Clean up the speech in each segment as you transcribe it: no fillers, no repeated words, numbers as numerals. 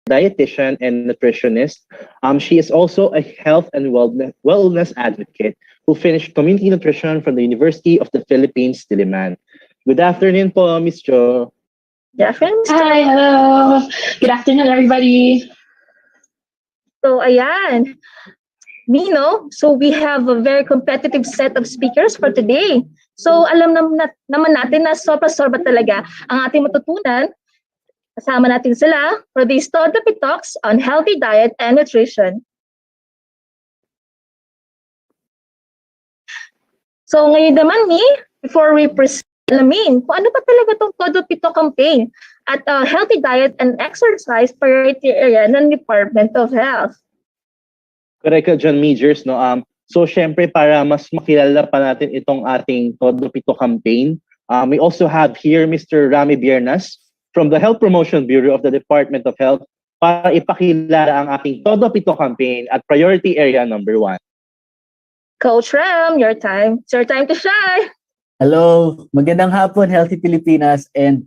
dietitian and nutritionist. She is also a health and wellness advocate who finished community nutrition from the University of the Philippines, Diliman. Good afternoon po, Miss Jo. Good afternoon, Hi, hello. Good afternoon, everybody. So, ayan. Nino, so we have a very competitive set of speakers for today. So, alam naman natin na sobra-sobra talaga ang ating matutunan. Kasama natin sila for these Todo Pitalks on healthy diet and nutrition. So, ngayon naman before we proceed, alamin kung ano pa talaga itong Todo Pito campaign at healthy diet and exercise priority area ng Department of Health. Correct ka dyan, Majors. No? So, syempre, para mas makilala pa natin itong ating Todo Pito campaign, we also have here Mr. Rami Biernas from the Health Promotion Bureau of the Department of Health para ipakilala ang ating Todo Pito campaign at priority area number 1. Coach Ram, your time. It's your time to shine. Hello, magandang hapon, Healthy Pilipinas, and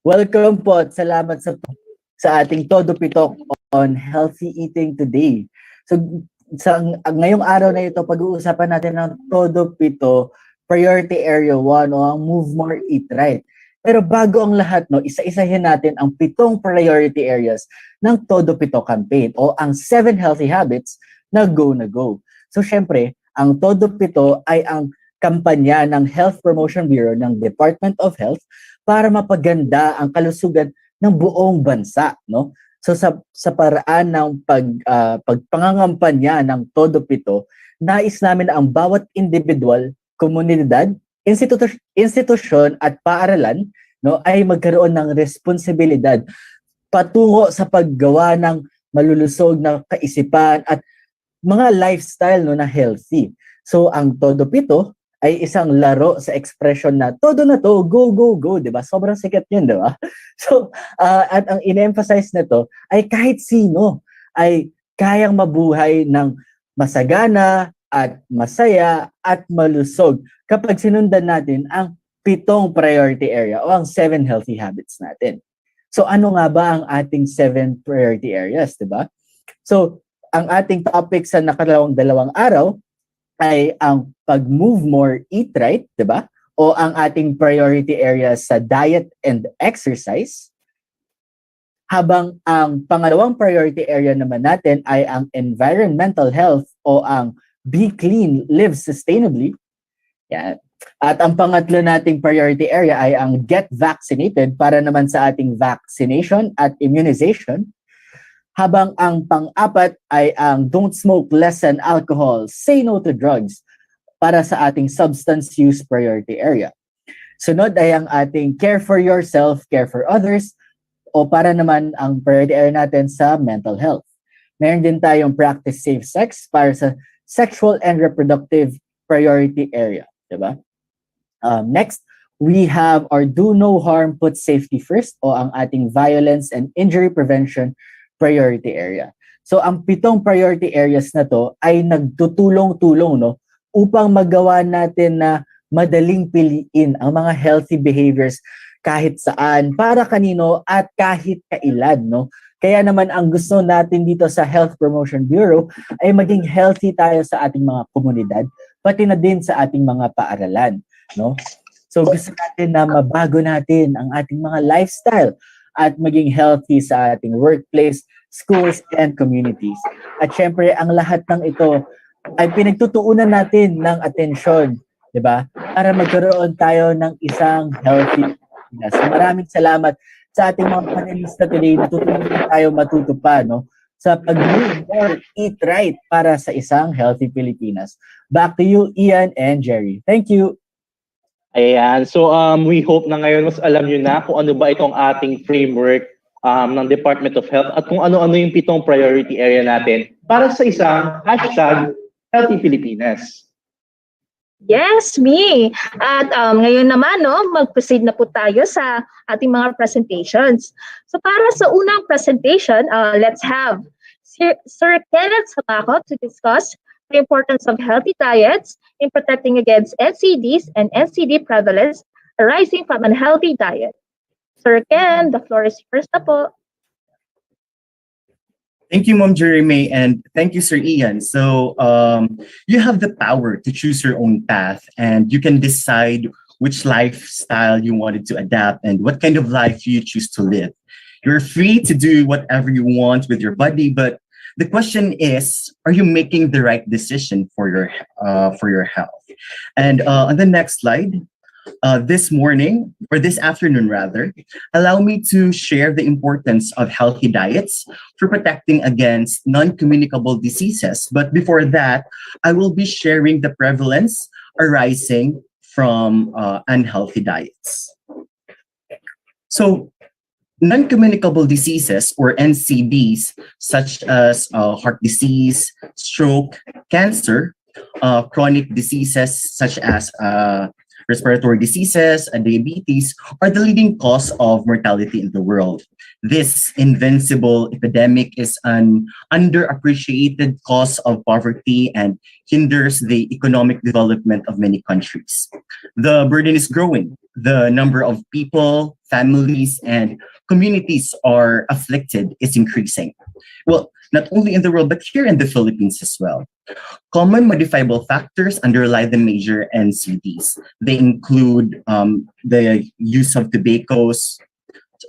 welcome po at salamat sa ating Todo Pitalk on healthy eating today. So, ngayong araw na ito, pag-uusapan natin ng Todo Pito Priority Area 1 o ang Move More, Eat Right. Pero bago ang lahat, isa-isahin natin ang 7 priority areas ng Todo Pito campaign o ang 7 healthy habits na go. So, syempre, ang Todo Pito ay ang kampanya ng Health Promotion Bureau ng Department of Health para mapaganda ang kalusugan ng buong bansa, no? So sa paraan ng pagpangangampanya ng Todo Pito, nais namin na ang bawat individual, komunidad, institusyon at paaralan, no, ay magkaroon ng responsibilidad patungo sa paggawa ng malulusog na kaisipan at mga lifestyle, no, na healthy. So ang Todo Pito ay isang laro sa expression na todo na to, go, di ba? Sobrang sikat yun, di ba? So, at ang in-emphasize na to ay kahit sino ay kayang mabuhay ng masagana at masaya at malusog kapag sinundan natin ang 7 priority area o ang 7 healthy habits natin. So, ano nga ba ang ating 7 priority areas, di ba? So, ang ating topic sa dalawang araw ay ang pag-move more, eat right, di ba? O ang ating priority areas sa diet and exercise. Habang ang pangalawang priority area naman natin ay ang environmental health o ang be clean, live sustainably. Yan. At ang pangatlo nating priority area ay ang get vaccinated para naman sa ating vaccination at immunization. Habang ang pang-apat ay ang don't smoke, lessen alcohol, say no to drugs para sa ating substance use priority area. Sunod ay ang ating care for yourself, care for others, o para naman ang priority area natin sa mental health. Meron din tayong practice safe sex para sa sexual and reproductive priority area. Diba? Next, we have our do no harm, put safety first o ang ating violence and injury prevention priority area. So ang 7 priority areas na to ay nagtutulong-tulong, no, upang magawa natin na madaling piliin ang mga healthy behaviors kahit saan, para kanino at kahit kailan, no. Kaya naman ang gusto natin dito sa Health Promotion Bureau ay maging healthy tayo sa ating mga komunidad, pati na din sa ating mga paaralan, no. So gusto natin na mabago natin ang ating mga lifestyle at maging healthy sa ating workplace, schools, and communities. At syempre, ang lahat ng ito ay pinagtutuunan natin ng atensyon, di ba? Para magkaroon tayo ng isang healthy Pilipinas. So, maraming salamat sa ating mga panelista today. Natutulungan tayo matuto pa, no, sa pag-move more, eat right para sa isang healthy Pilipinas. Back to you, Ian and Jerry. Thank you. Ayan. So, we hope na ngayon mas alam nyo na kung ano ba itong ating framework ng Department of Health at kung ano-ano yung 7 priority area natin para sa isang #Healthy Pilipinas. Yes, me. At ngayon naman, no, mag-proceed na po tayo sa ating mga presentations. So para sa unang presentation, let's have Sir Kenneth Samahan to discuss the importance of healthy diets in protecting against NCDs and NCD prevalence arising from unhealthy diet. Sir Ken, the floor is yours na po. Thank you, Mom Jeremy, and thank you, Sir Ian. So you have the power to choose your own path, and you can decide which lifestyle you wanted to adapt and what kind of life you choose to live. You're free to do whatever you want with your body, but the question is, are you making the right decision for your health? And on the next slide, this morning, or this afternoon rather, allow me to share the importance of healthy diets for protecting against non-communicable diseases. But before that, I will be sharing the prevalence arising from unhealthy diets. So, non-communicable diseases, or NCDs, such as heart disease, stroke, cancer, chronic diseases such as respiratory diseases and diabetes, are the leading cause of mortality in the world. This invincible epidemic is an underappreciated cause of poverty and hinders the economic development of many countries. The burden is growing. The number of people, families, and communities are afflicted is increasing. Well, not only in the world, but here in the Philippines as well. Common modifiable factors underlie the major NCDs. They include the use of tobaccos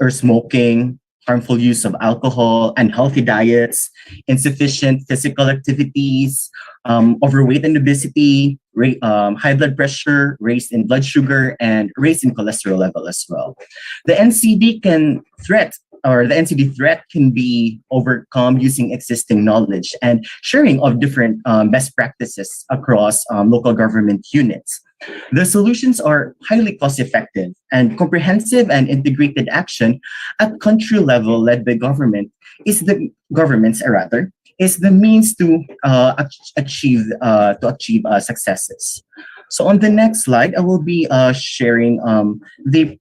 or smoking, harmful use of alcohol, unhealthy diets, insufficient physical activities, overweight and obesity, high blood pressure, raise in blood sugar, and raise in cholesterol level as well. The NCD threat can be overcome using existing knowledge and sharing of different best practices across local government units. The solutions are highly cost-effective, and comprehensive and integrated action at country level led by governments is the means to achieve successes. So on the next slide, I will be sharing the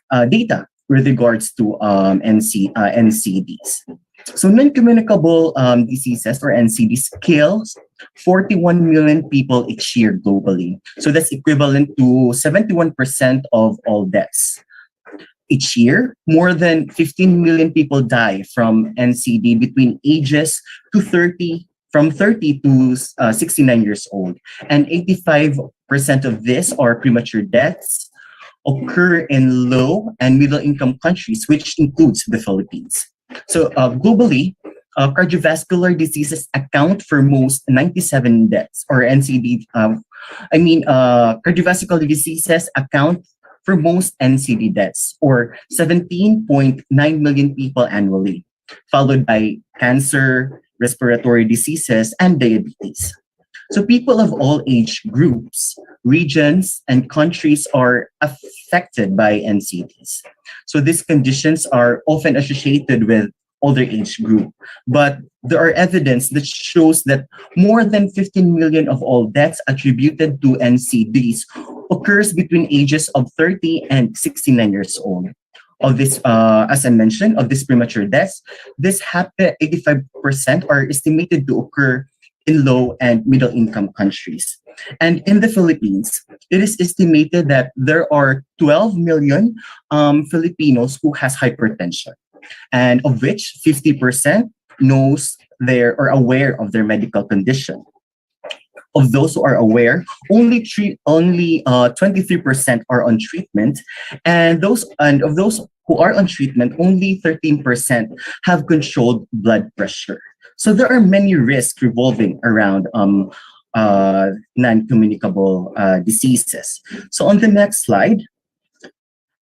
data with regards to NCDs. So non-communicable diseases, or NCDs, kills 41 million people each year globally. So that's equivalent to 71% of all deaths. Each year, more than 15 million people die from NCD between ages from 30 to 69 years old. And 85% of this, are premature deaths, occur in low and middle income countries, which includes the Philippines. So globally, cardiovascular diseases account for most 97 deaths, or NCD. Cardiovascular diseases account for most NCD deaths, or 17.9 million people annually, followed by cancer, respiratory diseases, and diabetes. So people of all age groups, regions, and countries are affected by NCDs. So these conditions are often associated with older age group, but there are evidence that shows that more than 15 million of all deaths attributed to NCDs occurs between ages of 30 and 69 years old. Of this, as I mentioned, of these premature deaths, 85% are estimated to occur in low and middle income countries. And in the Philippines, it is estimated that there are 12 million Filipinos who has hypertension, and of which 50% knows or aware of their medical condition. Of those who are aware, only 23% are on treatment, and of those who are on treatment, only 13% have controlled blood pressure. So there are many risks revolving around non-communicable diseases. So on the next slide,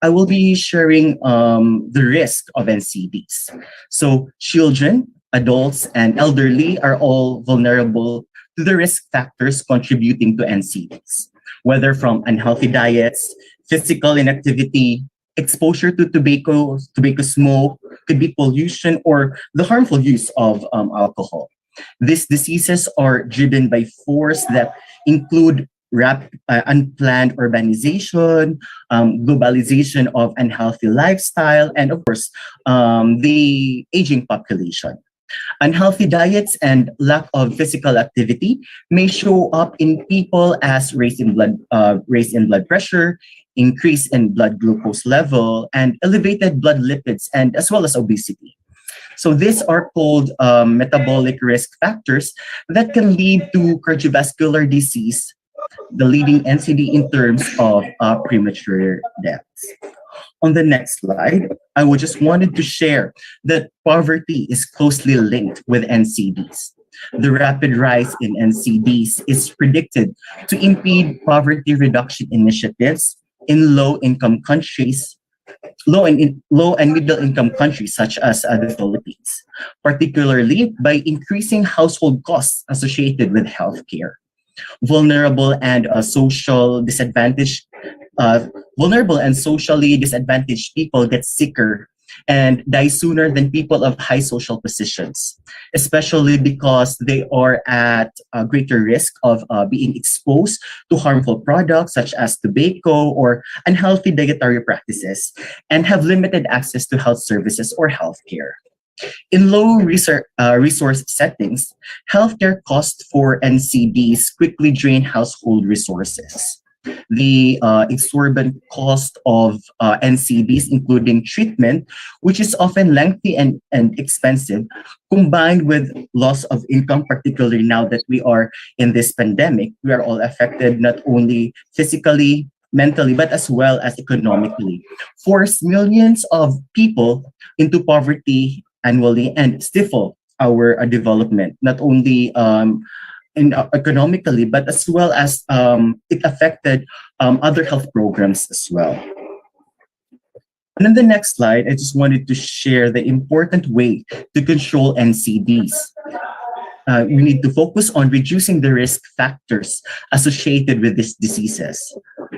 I will be sharing the risk of NCDs. So children, adults, and elderly are all vulnerable to the risk factors contributing to NCDs, whether from unhealthy diets, physical inactivity, exposure to tobacco smoke, could be pollution, or the harmful use of alcohol. These diseases are driven by forces that include unplanned urbanization, globalization of unhealthy lifestyle, and of course, the aging population. Unhealthy diets and lack of physical activity may show up in people as raise in blood pressure, increase in blood glucose level, and elevated blood lipids, and as well as obesity. So these are called metabolic risk factors that can lead to cardiovascular disease, the leading NCD in terms of premature deaths. On the next slide, I would just wanted to share that poverty is closely linked with NCDs. The rapid rise in NCDs is predicted to impede poverty reduction initiatives in low and middle income countries such as the Philippines, particularly by increasing household costs associated with healthcare. Vulnerable and vulnerable and socially disadvantaged people get sicker and die sooner than people of high social positions, especially because they are at a greater risk of being exposed to harmful products such as tobacco or unhealthy dietary practices and have limited access to health services or healthcare. In resource settings, healthcare costs for NCDs quickly drain household resources. The exorbitant cost of NCDs, including treatment, which is often lengthy and expensive, combined with loss of income, particularly now that we are in this pandemic, we are all affected not only physically, mentally, but as well as economically, force millions of people into poverty annually and stifle our development, not only economically, but as well as it affected other health programs as well. And on the next slide, I just wanted to share the important way to control NCDs. We need to focus on reducing the risk factors associated with these diseases.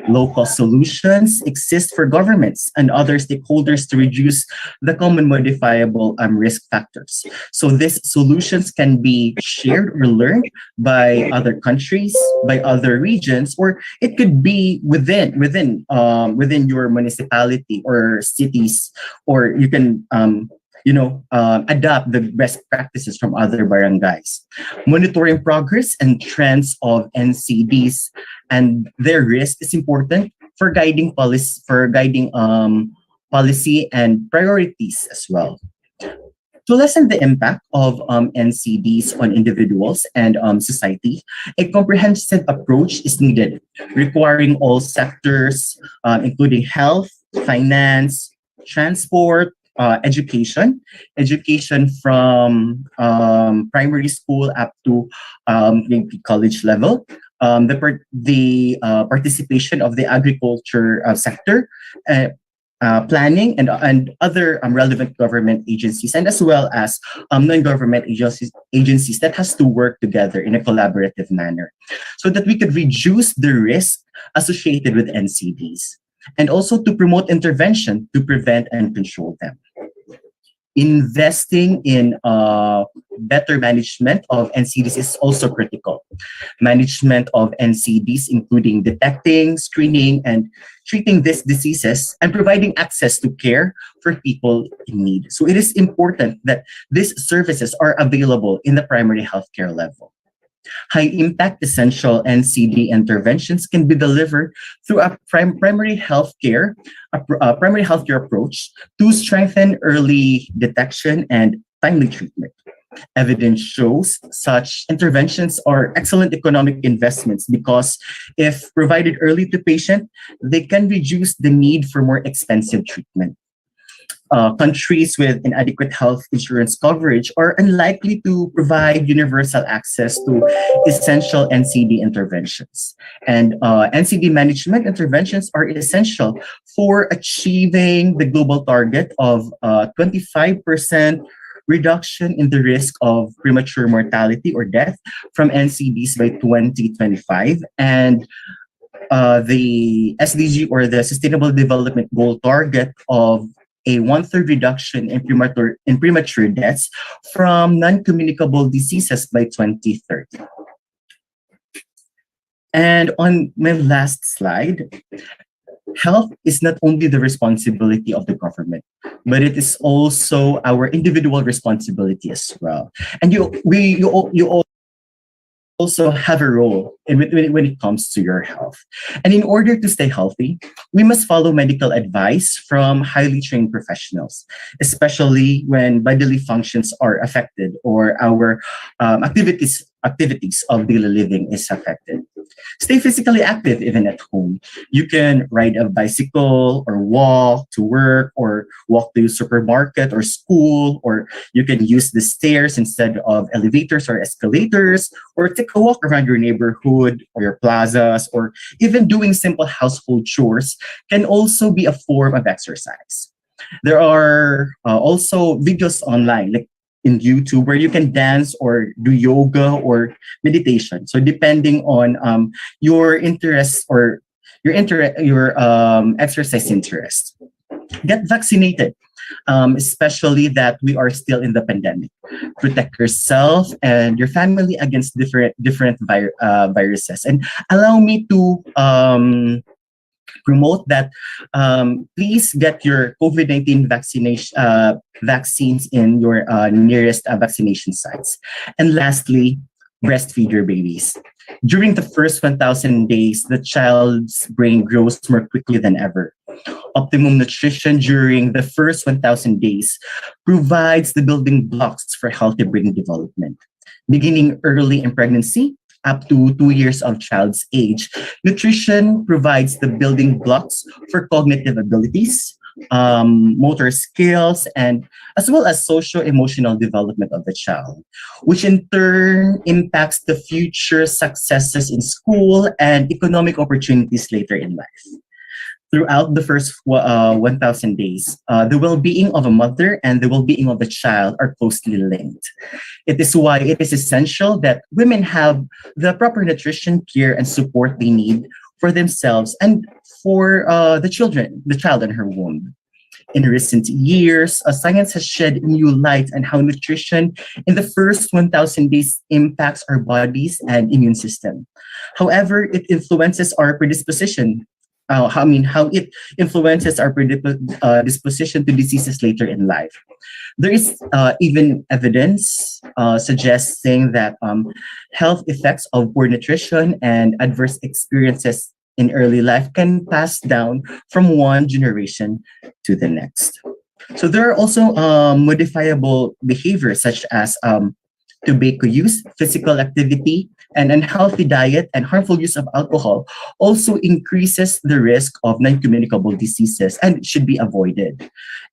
Low-cost solutions exist for governments and other stakeholders to reduce the common modifiable risk factors. So these solutions can be shared or learned by other countries, by other regions, or it could be within your municipality or cities, or you can adapt the best practices from other barangays. Monitoring progress and trends of NCDs and their risk is important for guiding policy and priorities as well. To lessen the impact of NCDs on individuals and society, a comprehensive approach is needed, requiring all sectors, including health, finance, transport, education from primary school up to maybe college level, the participation of the agriculture sector, planning and other relevant government agencies, and as well as non-government agencies that has to work together in a collaborative manner so that we could reduce the risk associated with NCDs, and also to promote intervention to prevent and control them. Investing in better management of NCDs is also critical. Management of NCDs, including detecting, screening, and treating these diseases, and providing access to care for people in need. So it is important that these services are available in the primary healthcare level. High-impact essential NCD interventions can be delivered through a primary healthcare approach to strengthen early detection and timely treatment. Evidence shows such interventions are excellent economic investments because if provided early to patient, they can reduce the need for more expensive treatment. Countries with inadequate health insurance coverage are unlikely to provide universal access to essential NCD interventions. And NCD management interventions are essential for achieving the global target of 25% reduction in the risk of premature mortality or death from NCDs by 2025. And the SDG, or the Sustainable Development Goal target of a 1/3 reduction in premature deaths from non-communicable diseases by 2030. And on my last slide, health is not only the responsibility of the government, but it is also our individual responsibility as well. And you all also have a role when it comes to your health. And in order to stay healthy, we must follow medical advice from highly trained professionals, especially when bodily functions are affected or our activities of daily living is affected. Stay physically active even at home. You can ride a bicycle or walk to work or walk to supermarket or school, or you can use the stairs instead of elevators or escalators, or take a walk around your neighborhood or your plazas, or even doing simple household chores can also be a form of exercise. There are also videos online, like in YouTube, where you can dance or do yoga or meditation. So depending on your interests or your exercise interest. Get vaccinated, especially that we are still in the pandemic. Protect yourself and your family against different viruses. And allow me to promote that please get your COVID-19 vaccines in your nearest vaccination sites. And lastly, breastfeed your babies. During the first 1,000 days, the child's brain grows more quickly than ever. Optimum nutrition during the first 1,000 days provides the building blocks for healthy brain development. Beginning early in pregnancy, up to 2 years of child's age, nutrition provides the building blocks for cognitive abilities, motor skills, and as well as socio-emotional development of the child, which in turn impacts the future successes in school and economic opportunities later in life. Throughout the first 1,000 days, the well-being of a mother and the well-being of the child are closely linked. It is why it is essential that women have the proper nutrition, care, and support they need for themselves and for the child in her womb. In recent years, science has shed new light on how nutrition in the first 1,000 days impacts our bodies and immune system. However, it influences our predisposition. How it influences our disposition to diseases later in life. There is even evidence suggesting that health effects of poor nutrition and adverse experiences in early life can pass down from one generation to the next. So there are also modifiable behaviors such as tobacco use, physical activity, and unhealthy diet and harmful use of alcohol also increases the risk of non-communicable diseases and should be avoided.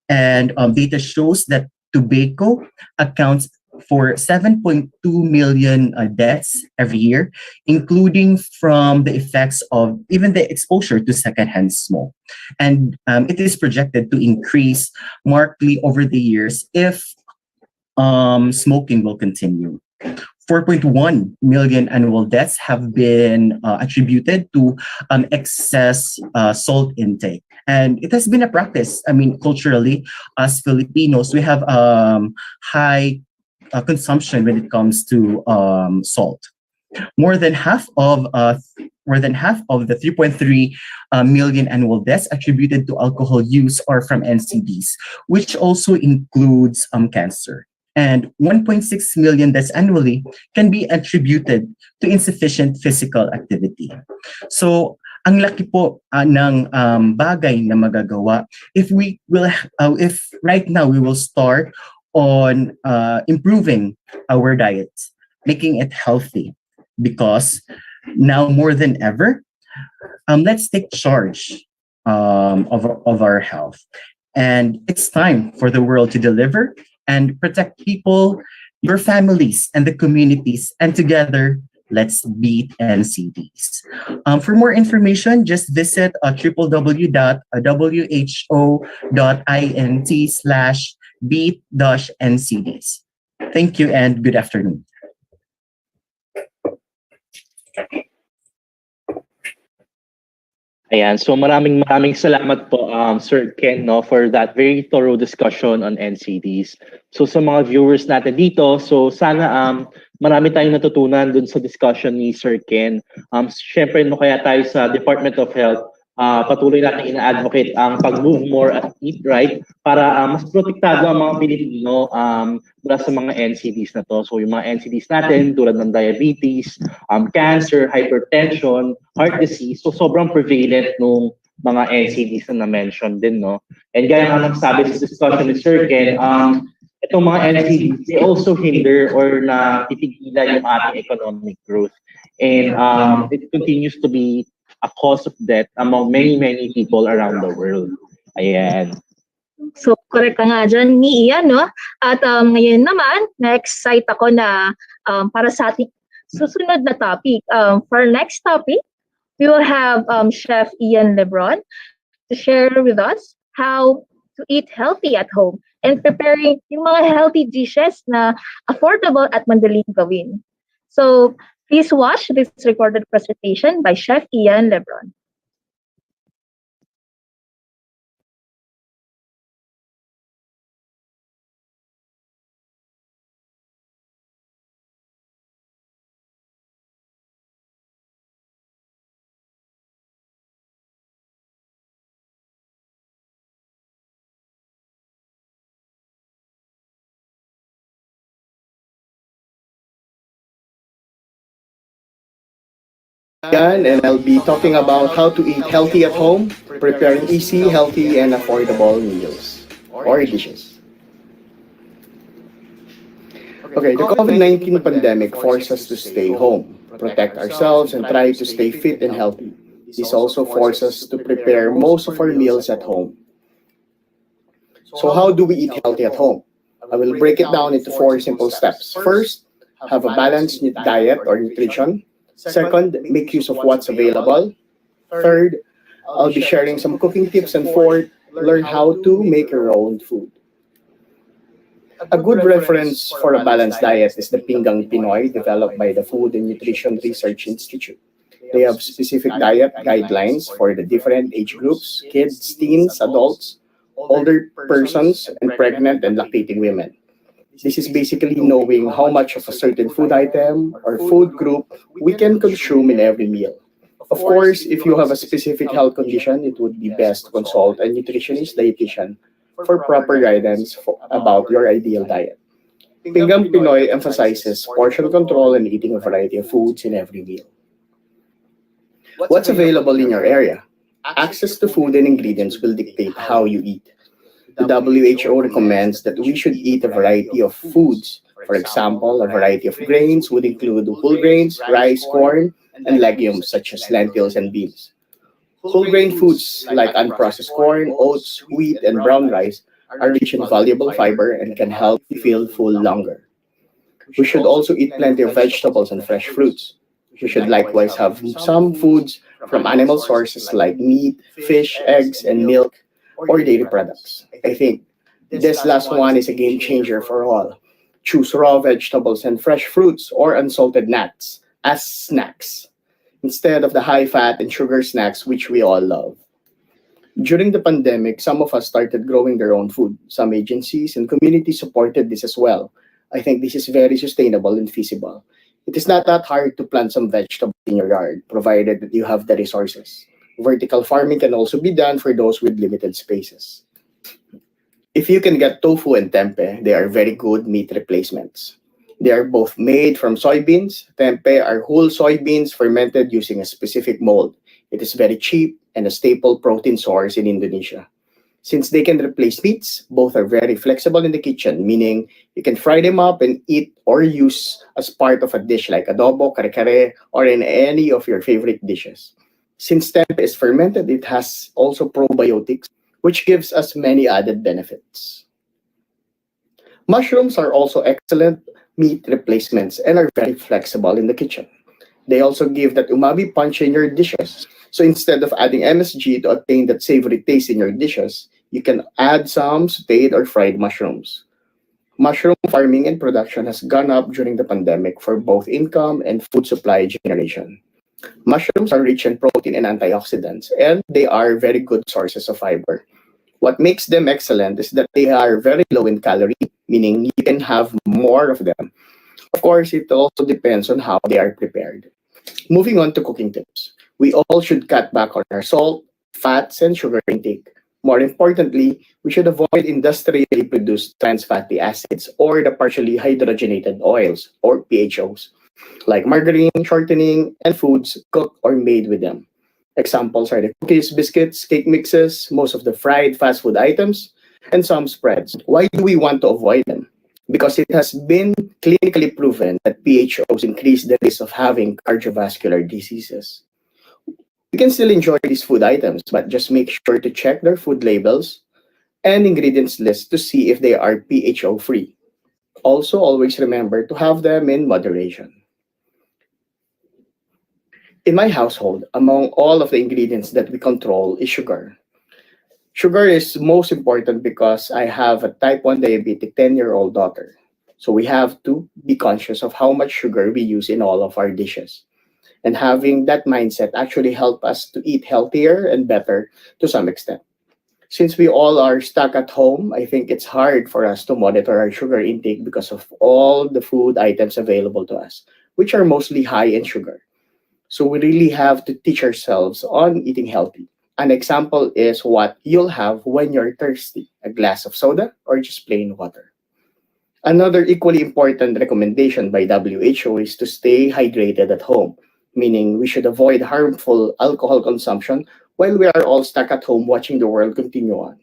And data shows that tobacco accounts for 7.2 million deaths every year, including from the effects of even the exposure to secondhand smoke. And it is projected to increase markedly over the years if smoking will continue. 4.1 million annual deaths have been attributed to excess salt intake. And it has been a practice. I mean, culturally, as Filipinos, we have high consumption when it comes to salt. More than half of the 3.3 million annual deaths attributed to alcohol use are from NCDs, which also includes cancer. And 1.6 million deaths annually can be attributed to insufficient physical activity. So, ang laki po ng bagay na magagawa if right now we will start on improving our diets, making it healthy, because now more than ever, let's take charge of our health. And it's time for the world to deliver and protect people, your families, and the communities. And together, let's beat NCDs. For more information, just visit www.who.int/beat-NCDs. Thank you and good afternoon. Ayan, so maraming salamat po Sir Ken, no, for that very thorough discussion on NCDs. So sa mga viewers natin dito, so sana marami tayong natutunan dun sa discussion ni Sir Ken. Syempre no, kaya tayo sa Department of Health patuloy natin ina-advocate ang pag-move more at eat right para mas protektado ang mga Pilipino mula sa mga NCDs na to. So yung mga NCDs natin tulad ng diabetes, cancer, hypertension, heart disease, so sobrang prevalent nung mga NCDs na na-mention din, no? And gaya nga ng sabi sa discussion ni Sir Ken, itong mga NCDs, they also hinder or na titigilan yung ating economic growth. And it continues to be a cause of death among many people around the world. Ayan. So, correct ka nga dyan ni Ian, no? At ngayon naman, na-excite ako na para sa ating susunod na topic. For our next topic, we will have Chef Ian Lebron to share with us how to eat healthy at home and preparing yung mga healthy dishes na affordable at madaling gawin. So, please watch this recorded presentation by Chef Ian Lebron. And I'll be talking about how to eat healthy at home, preparing easy, healthy, and affordable meals or dishes. Okay, the COVID-19 pandemic forced us to stay home, protect ourselves, and try to stay fit and healthy. This also forced us to prepare most of our meals at home. So how do we eat healthy at home? I will break it down into 4 simple steps. First, have a balanced diet or nutrition. Second, make use of what's available. Third, I'll be sharing some cooking tips. And fourth, learn how to make your own food. A good reference for a balanced diet is the Pinggang Pinoy developed by the Food and Nutrition Research Institute. They have specific diet guidelines for the different age groups, kids, teens, adults, older persons, and pregnant and lactating women. This is basically knowing how much of a certain food item or food group we can consume in every meal. Of course, if you have a specific health condition, it would be best to consult a nutritionist dietitian for proper guidance about your ideal diet. Pinggang Pinoy emphasizes portion control and eating a variety of foods in every meal. What's available in your area? Access to food and ingredients will dictate how you eat. The WHO recommends that we should eat a variety of foods. For example, a variety of grains would include whole grains, rice, corn, and legumes such as lentils and beans. Whole grain foods like unprocessed corn, oats, wheat, and brown rice are rich in valuable fiber and can help you feel full longer. We should also eat plenty of vegetables and fresh fruits. We should likewise have some foods from animal sources like meat, fish, eggs, and milk, or dairy products. I think this last one is a game changer for all. Choose raw vegetables and fresh fruits or unsalted nuts as snacks, instead of the high-fat and sugar snacks which we all love. During the pandemic, some of us started growing their own food. Some agencies and communities supported this as well. I think this is very sustainable and feasible. It is not that hard to plant some vegetables in your yard, provided that you have the resources. Vertical farming can also be done for those with limited spaces. If you can get tofu and tempeh, they are very good meat replacements. They are both made from soybeans. Tempeh are whole soybeans fermented using a specific mold. It is very cheap and a staple protein source in Indonesia. Since they can replace meats, both are very flexible in the kitchen, meaning you can fry them up and eat or use as part of a dish like adobo, kare-kare, or in any of your favorite dishes. Since tempeh is fermented, it has also probiotics, which gives us many added benefits. Mushrooms are also excellent meat replacements and are very flexible in the kitchen. They also give that umami punch in your dishes. So instead of adding MSG to obtain that savory taste in your dishes, you can add some sauteed or fried mushrooms. Mushroom farming and production has gone up during the pandemic for both income and food supply generation. Mushrooms are rich in protein and antioxidants, and they are very good sources of fiber. What makes them excellent is that they are very low in calorie, meaning you can have more of them. Of course, it also depends on how they are prepared. Moving on to cooking tips. We all should cut back on our salt, fats, and sugar intake. More importantly, we should avoid industrially produced trans fatty acids or the partially hydrogenated oils or PHOs, like margarine, shortening, and foods cooked or made with them. Examples are the cookies, biscuits, cake mixes, most of the fried fast food items, and some spreads. Why do we want to avoid them? Because it has been clinically proven that PHOs increase the risk of having cardiovascular diseases. You can still enjoy these food items, but just make sure to check their food labels and ingredients list to see if they are PHO free. Also, always remember to have them in moderation. In my household, among all of the ingredients that we control is sugar. Sugar is most important because I have a type 1 diabetic 10-year-old daughter. So we have to be conscious of how much sugar we use in all of our dishes. And having that mindset actually help us to eat healthier and better to some extent. Since we all are stuck at home, I think it's hard for us to monitor our sugar intake because of all the food items available to us, which are mostly high in sugar. So we really have to teach ourselves on eating healthy. An example is what you'll have when you're thirsty, a glass of soda or just plain water. Another equally important recommendation by WHO is to stay hydrated at home, meaning we should avoid harmful alcohol consumption while we are all stuck at home watching the world continue on.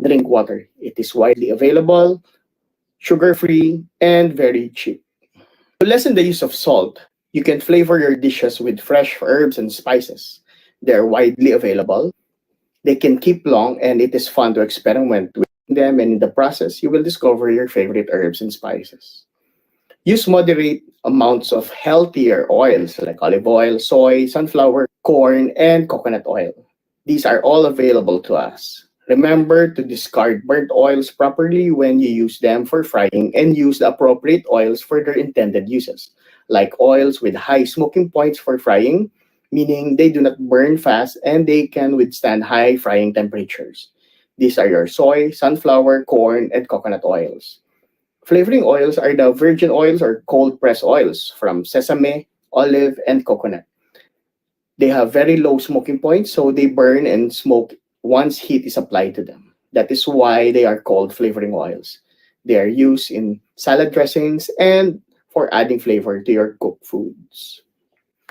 Drink water. It is widely available, sugar-free, and very cheap. To lessen the use of salt, you can flavor your dishes with fresh herbs and spices. They're widely available. They can keep long, and it is fun to experiment with them. And in the process, you will discover your favorite herbs and spices. Use moderate amounts of healthier oils like olive oil, soy, sunflower, corn, and coconut oil. These are all available to us. Remember to discard burnt oils properly when you use them for frying and use the appropriate oils for their intended uses, like oils with high smoking points for frying, meaning they do not burn fast and they can withstand high frying temperatures. These are your soy, sunflower, corn, and coconut oils. Flavoring oils are the virgin oils or cold pressed oils from sesame, olive, and coconut. They have very low smoking points, so they burn and smoke once heat is applied to them. That is why they are called flavoring oils. They are used in salad dressings and for adding flavor to your cooked foods.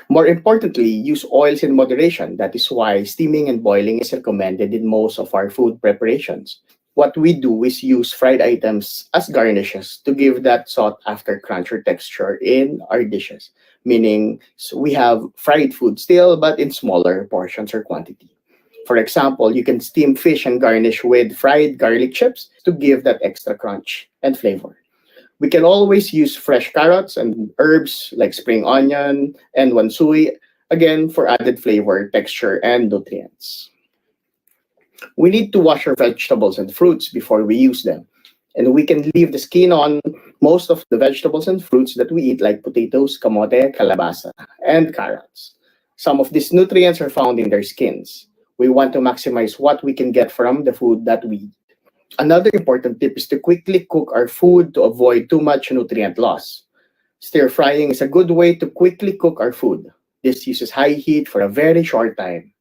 More importantly, use oils in moderation. That is why steaming and boiling is recommended in most of our food preparations. What we do is use fried items as garnishes to give that sought after crunch or texture in our dishes. Meaning, we have fried food still, but in smaller portions or quantity. For example, you can steam fish and garnish with fried garlic chips to give that extra crunch and flavor. We can always use fresh carrots and herbs like spring onion and wansui, again for added flavor, texture, and nutrients. We need to wash our vegetables and fruits before we use them. And we can leave the skin on most of the vegetables and fruits that we eat, like potatoes, kamote, kalabasa, and carrots. Some of these nutrients are found in their skins. We want to maximize what we can get from the food that we eat. Another important tip is to quickly cook our food to avoid too much nutrient loss. Stir frying is a good way to quickly cook our food. This uses high heat for a very short time.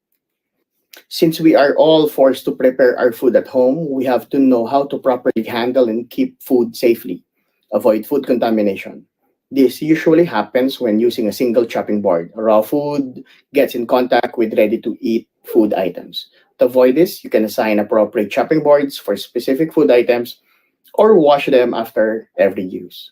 Since we are all forced to prepare our food at home, we have to know how to properly handle and keep food safely. Avoid food contamination. This usually happens when using a single chopping board. Raw food gets in contact with ready-to-eat food items. To avoid this, you can assign appropriate chopping boards for specific food items or wash them after every use.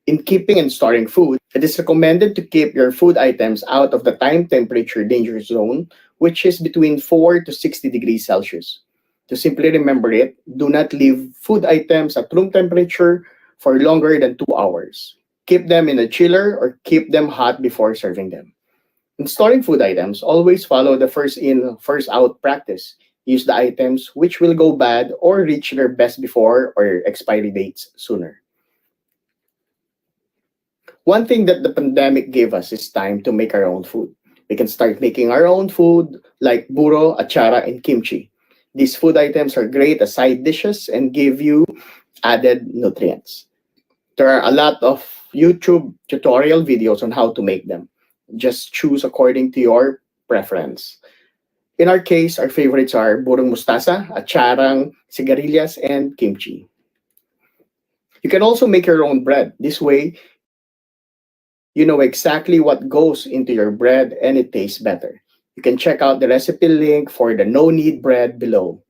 In keeping and storing food, it is recommended to keep your food items out of the time temperature danger zone, which is between 4 to 60 degrees Celsius. To simply remember it, do not leave food items at room temperature for longer than 2 hours. Keep them in a chiller or keep them hot before serving them. In storing food items, always follow the first in, first out practice. Use the items which will go bad or reach their best before or expiry dates sooner. One thing that the pandemic gave us is time to make our own food. We can start making our own food like buro, achara, and kimchi. These food items are great as side dishes and give you added nutrients. There are a lot of YouTube tutorial videos on how to make them. Just choose according to your preference. In our case, our favorites are burung mustasa, acharang, sigarilyas, and kimchi. You can also make your own bread. This way, you know exactly what goes into your bread and it tastes better. You can check out the recipe link for the no-knead bread below.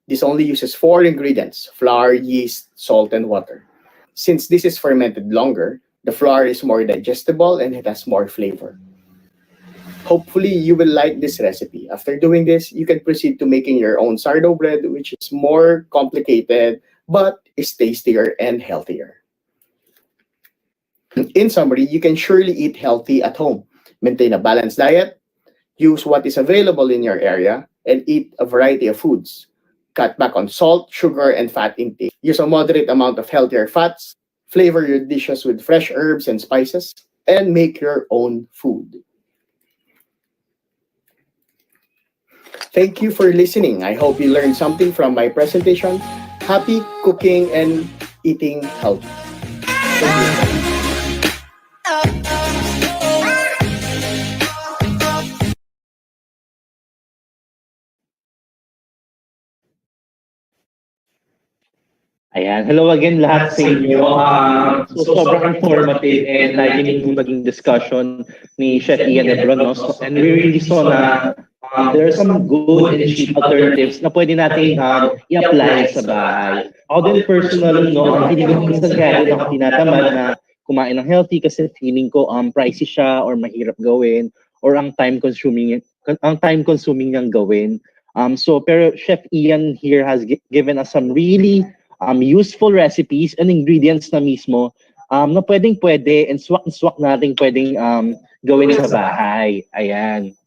This only uses 4 ingredients: flour, yeast, salt, and water. Since this is fermented longer, the flour is more digestible and it has more flavor. Hopefully, you will like this recipe. After doing this, you can proceed to making your own sourdough bread, which is more complicated but is tastier and healthier. In summary, you can surely eat healthy at home. Maintain a balanced diet, use what is available in your area, and eat a variety of foods. Cut back on salt, sugar, and fat intake. Use a moderate amount of healthier fats. Flavor your dishes with fresh herbs and spices, and make your own food. Thank you for listening. I hope you learned something from my presentation. Happy cooking and eating healthy. Thank you. Ayan. Hello again lahat sa inyo. So sobrang informative and enlightening yung naging discussion ni Chef Ian Ebron. No? So, and we really saw na there are some good and cheap alternatives na pwede natin i-apply sa bahay. Ako din personally, no, hindi ko minsan kaya din ako tinatamad na kumain ng healthy kasi feeling ko pricey siya or mahirap gawin or ang time consuming niyang gawin. So pero Chef Ian here has given us some really useful recipes and ingredients na mismo na pwede and swak natin pwedeng gawin sa bahay. Ayan.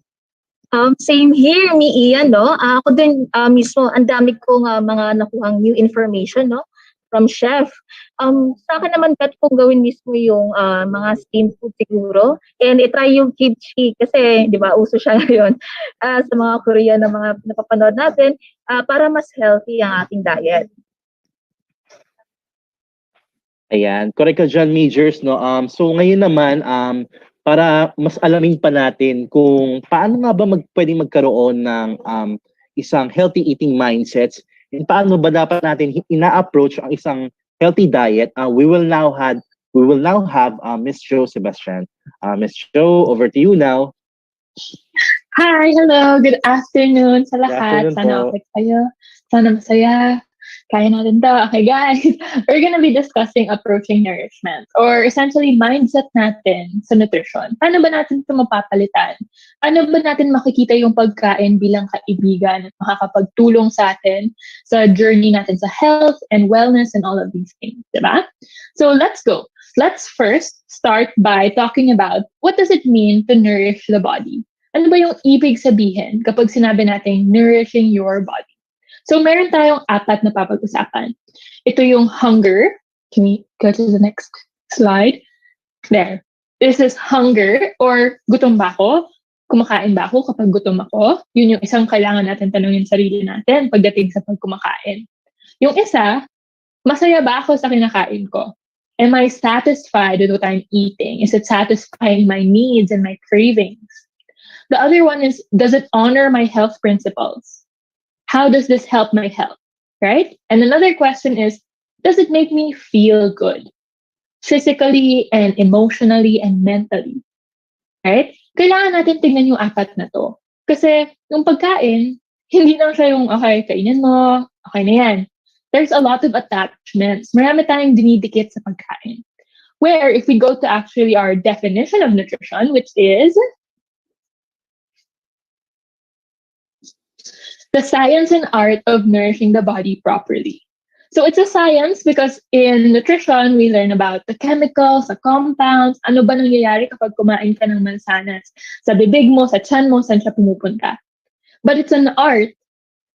Same here, ni Ian, no? Ako din mismo, ang dami kong mga nakuhang new information, no? From Chef. Sa akin naman, bet kong gawin mismo yung mga steamed food siguro. And itry yung kimchi kasi, di ba, uso siya ngayon sa mga Korean na mga napapanood natin para mas healthy ang ating diet. Ayan, correct ka dyan, Majors, no? So ngayon naman, para mas alamin pa natin kung paano nga ba pwedeng magkaroon ng isang healthy eating mindsets and paano ba dapat natin ina-approach ang isang healthy diet, we will now have Miss Jo Sebastian. Miss Jo, over to you now. Hi, hello, good afternoon sa lahat. Good afternoon Sana po. okay kayo. Sana masaya. Kaya natin to. Okay, guys. We're gonna be discussing approaching nourishment or essentially mindset natin sa nutrition. Paano ba natin ito mapapalitan? Paano ba natin makikita yung pagkain bilang kaibigan at makakapagtulong sa atin sa journey natin sa health and wellness and all of these things, diba? So let's go. Let's first start by talking about what does it mean to nourish the body? Ano ba yung ibig sabihin kapag sinabi natin nourishing your body? So meron tayong 4 na papag-usapan. Ito yung hunger. Can we go to the next slide? There. This is hunger or gutom ba ako? Kumakain ba ako kapag gutom ako? Yun yung isang kailangan natin tanungin sarili natin pagdating sa pagkumakain. Yung isa, masaya ba ako sa kinakain ko? Am I satisfied with what I'm eating? Is it satisfying my needs and my cravings? The other one is, does it honor my health principles? How does this help my health, right? And another question is, does it make me feel good? Physically and emotionally and mentally, right? Kailangan natin tingnan yung 4 na to. Kasi yung pagkain, hindi lang siya yung, okay, kainin mo, okay na yan. There's a lot of attachments. Marami tayong dinidikit sa pagkain. Where if we go to actually our definition of nutrition, which is the science and art of nourishing the body properly. So it's a science because in nutrition, we learn about the chemicals, the compounds, ano ba nangyayari kapag kumain ka ng mansanas sa bibig mo, sa tiyan mo, saan siya pumupunta. But it's an art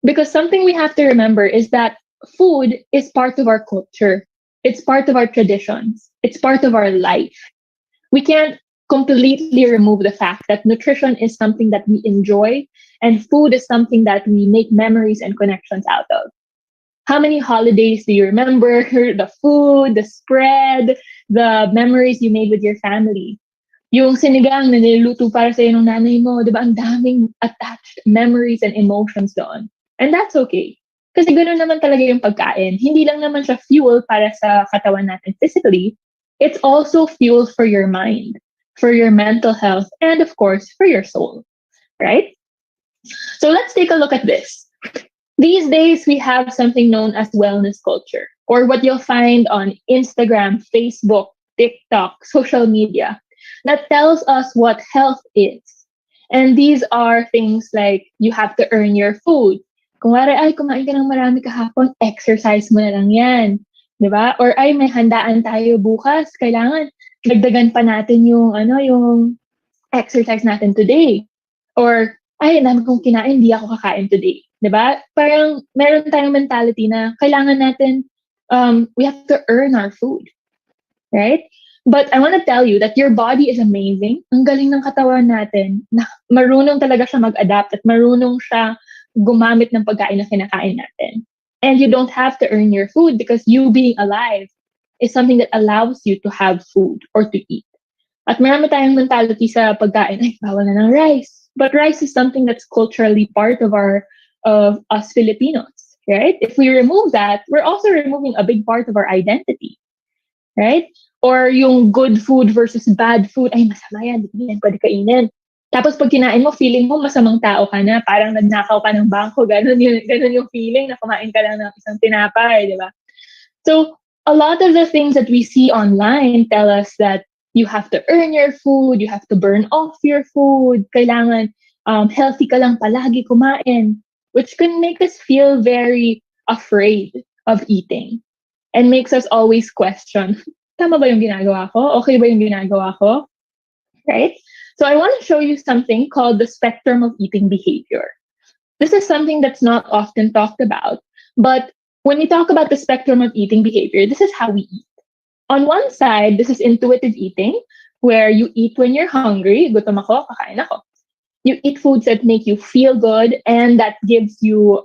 because something we have to remember is that food is part of our culture. It's part of our traditions. It's part of our life. We can't completely remove the fact that nutrition is something that we enjoy and food is something that we make memories and connections out of. How many holidays do you remember? The food, the spread, the memories you made with your family. Yung sinigang na niluluto para sa'yo ng nanay mo, di ba? Ang daming attached memories and emotions doon. And that's okay. Kasi ganoon naman talaga yung pagkain. Hindi lang naman siya fuel para sa katawan natin physically. It's also fuel for your mind, for your mental health, and of course, for your soul. Right? So let's take a look at this. These days, we have something known as wellness culture, or what you'll find on Instagram, Facebook, TikTok, social media, that tells us what health is. And these are things like you have to earn your food. Kung wari, ay, kumain ka ng marami kahapon, exercise mo na lang yan. Diba? Or ay, may handaan tayo bukas, kailangan dagdagan pa natin yung exercise natin today. Or, ay, dami kong kinain, di ako kakain today. Diba? Parang meron tayong mentality na kailangan natin, we have to earn our food. Right? But I want to tell you that your body is amazing. Ang galing ng katawan natin. Na marunong talaga siya mag-adapt at marunong siya gumamit ng pagkain na kinakain natin. And you don't have to earn your food because you being alive is something that allows you to have food or to eat. At marami tayong mentality sa pagkain, ay, bawal na ng rice. But rice is something that's culturally part of us Filipinos, right? If we remove that, we're also removing a big part of our identity, right? Or yung good food versus bad food, ay, masama yan, hindi yan pwede kainin. Tapos pag kinain mo, feeling mo masamang tao ka na, parang nagnakaw ka ng bangko, ganun yung feeling na kumain ka lang ng isang tinapay, di ba? So, a lot of the things that we see online tell us that you have to earn your food, you have to burn off your food, kailangan healthy ka lang palagi kumain, which can make us feel very afraid of eating and makes us always question, tama ba yung ginagawa ko? Okay ba yung ginagawa ko? Right? So I want to show you something called the spectrum of eating behavior. This is something that's not often talked about, but when we talk about the spectrum of eating behavior, this is how we eat. On one side, this is intuitive eating, where you eat when you're hungry. Gutom ako, kakain ako. You eat foods that make you feel good and that gives you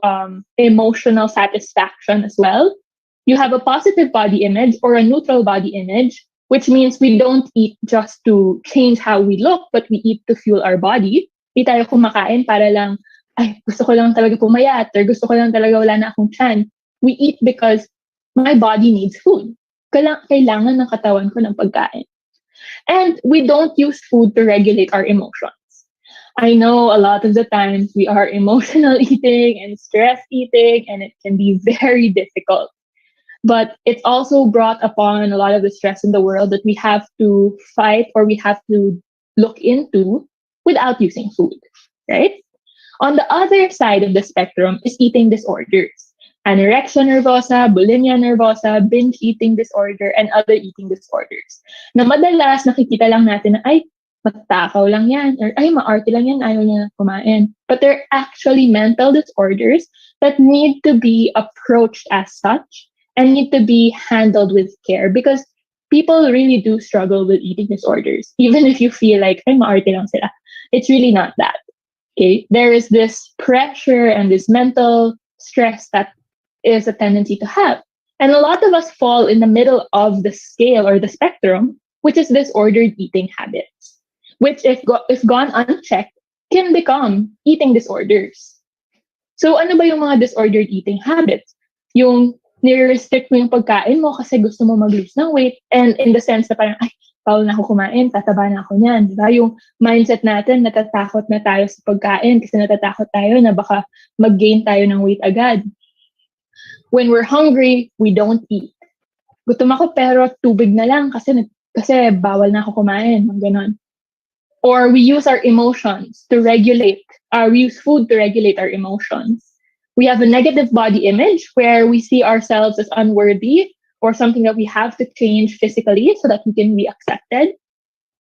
emotional satisfaction as well. You have a positive body image or a neutral body image, which means we don't eat just to change how we look, but we eat to fuel our body. Di tayo kumakain para lang, ay, gusto ko lang talaga pumayat or gusto ko lang talaga wala na akong tiyan. We eat because my body needs food. Kailangan ng katawan ko ng pagkain. And we don't use food to regulate our emotions. I know a lot of the times we are emotional eating and stress eating, and it can be very difficult. But it's also brought upon a lot of the stress in the world that we have to fight or we have to look into without using food, right? On the other side of the spectrum is eating disorders. Anorexia nervosa, bulimia nervosa, binge eating disorder, and other eating disorders. Na madalas nakikita lang natin na, ay, matakaw lang yan, or ay, maarte lang yan, ayaw niya kumain. But they're actually mental disorders that need to be approached as such and need to be handled with care because people really do struggle with eating disorders. Even if you feel like, ay, maarte lang sila. It's really not that. Okay? There is this pressure and this mental stress that is a tendency to have. And a lot of us fall in the middle of the scale or the spectrum, which is disordered eating habits, which if gone unchecked, can become eating disorders. So ano ba yung mga disordered eating habits? Yung nire-restrict mo yung pagkain mo kasi gusto mo mag-lose ng weight and in the sense na parang, ay, bawal na ako kumain, tataba na ako niyan. Diba? Yung mindset natin, natatakot na tayo sa pagkain kasi natatakot tayo na baka mag-gain tayo ng weight agad. When we're hungry, we don't eat. Gutom ako pero tubig na lang kasi bawal na ako kumain. Ganon. Or we use our emotions to regulate, we use food to regulate our emotions. We have a negative body image where we see ourselves as unworthy or something that we have to change physically so that we can be accepted.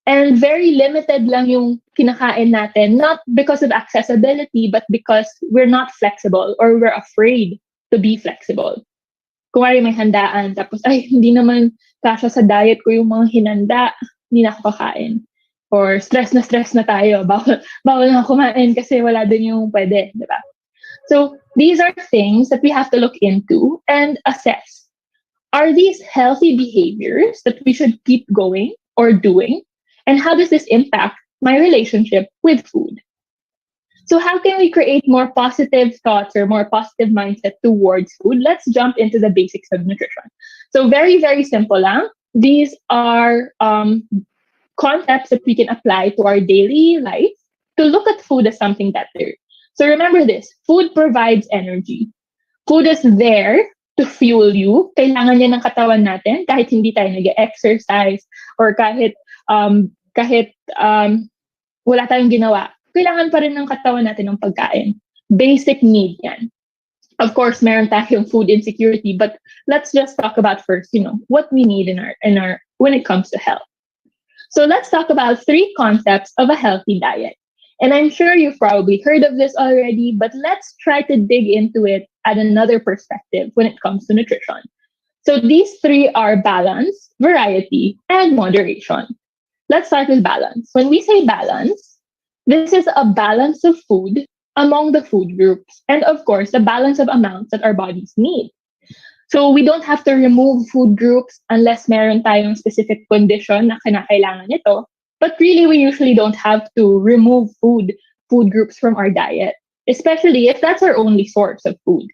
And very limited lang yung kinakain natin, not because of accessibility, but because we're not flexible or we're afraid to be flexible. Kung may handaan, tapos, ay, hindi naman kasya sa diet ko yung mga hinanda, hindi na ako kakain. Or stress na tayo, bawal na kumain kasi wala din yung pwede, di ba? So these are things that we have to look into and assess. Are these healthy behaviors that we should keep going or doing? And how does this impact my relationship with food? So how can we create more positive thoughts or more positive mindset towards food? Let's jump into the basics of nutrition. So very, very simple lang. These are concepts that we can apply to our daily life to look at food as something better. So remember this, food provides energy. Food is there to fuel you. Kailangan niya ng katawan natin kahit hindi tayo nag-exercise or kahit wala tayong ginawa. Kailangan pa rin ng katawan natin ng pagkain. Basic need yan. Of course, meron tayong food insecurity, but let's just talk about first, what we need in our when it comes to health. So let's talk about 3 concepts of a healthy diet. And I'm sure you've probably heard of this already, but let's try to dig into it at another perspective when it comes to nutrition. So these 3 are balance, variety, and moderation. Let's start with balance. When we say balance, this is a balance of food among the food groups, and of course, the balance of amounts that our bodies need. So we don't have to remove food groups unless meron tayong specific condition na kinakailangan ito. But really, we usually don't have to remove food groups from our diet, especially if that's our only source of food,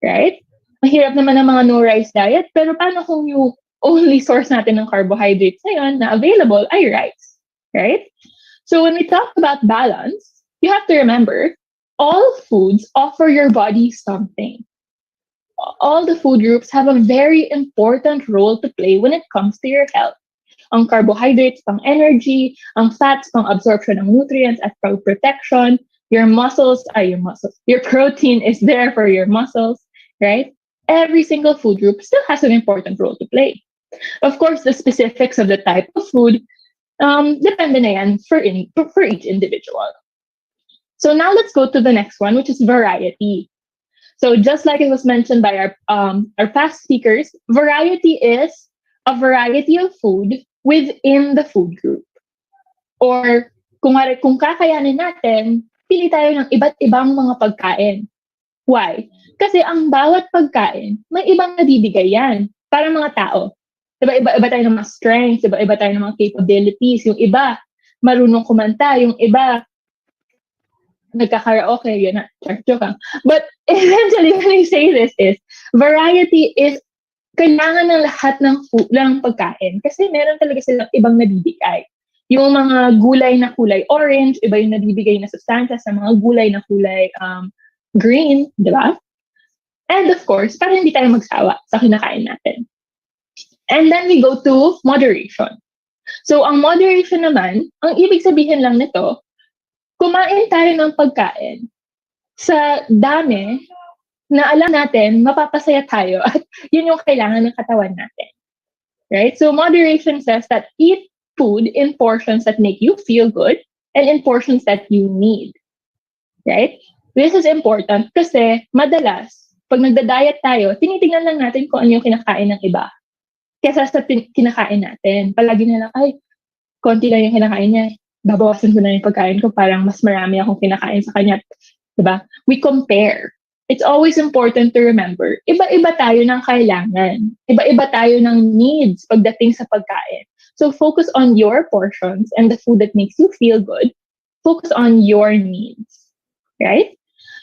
right? Mahirap naman ang mga no-rice diet, pero paano kung yung only source natin ng carbohydrates ngayon na available ay rice, right? So when we talk about balance, you have to remember, all foods offer your body something. All the food groups have a very important role to play when it comes to your health. Ang carbohydrates, pang energy, ang fats, pang absorption ng nutrients at pang protection, your protein is there for your muscles, right? Every single food group still has an important role to play. Of course, the specifics of the type of food depende na yan for each individual. So now let's go to the next one, which is variety. So just like it was mentioned by our past speakers, variety is a variety of food within the food group. Or kung kakayanin natin, pili tayo ng iba't ibang mga pagkain. Why? Kasi ang bawat pagkain, may ibang nabibigay yan para mga tao. Diba, iba tayo ng mga strengths, iba tayo ng mga capabilities. Yung iba, marunong kumanta. Yung iba, nagkakaraoke. Yun na, joke lang. But essentially, when I say this is, variety is kailangan ng lahat ng pagkain. Kasi meron talaga silang ibang nabibigay. Yung mga gulay na kulay orange, iba yung nabibigay na sustansya sa mga gulay na kulay green. Diba? And of course, para hindi tayo magsawa sa kinakain natin. And then we go to moderation. So, ang moderation naman, ang ibig sabihin lang nito, kumain tayo ng pagkain sa dami na alam natin, mapapasaya tayo at yun yung kailangan ng katawan natin. Right? So, moderation says that eat food in portions that make you feel good and in portions that you need. Right? This is important kasi madalas, pag nagda-diet tayo, tinitingnan lang natin kung ano yung kinakain ng iba. Kesa sa kinakain natin. Palagi na lang, ay, konti lang yung kinakain niya. Babawasan ko na yung pagkain ko, parang mas marami akong kinakain sa kanya. Diba? We compare. It's always important to remember, iba-iba tayo ng kailangan. Iba-iba tayo ng needs pagdating sa pagkain. So focus on your portions and the food that makes you feel good. Focus on your needs. Right?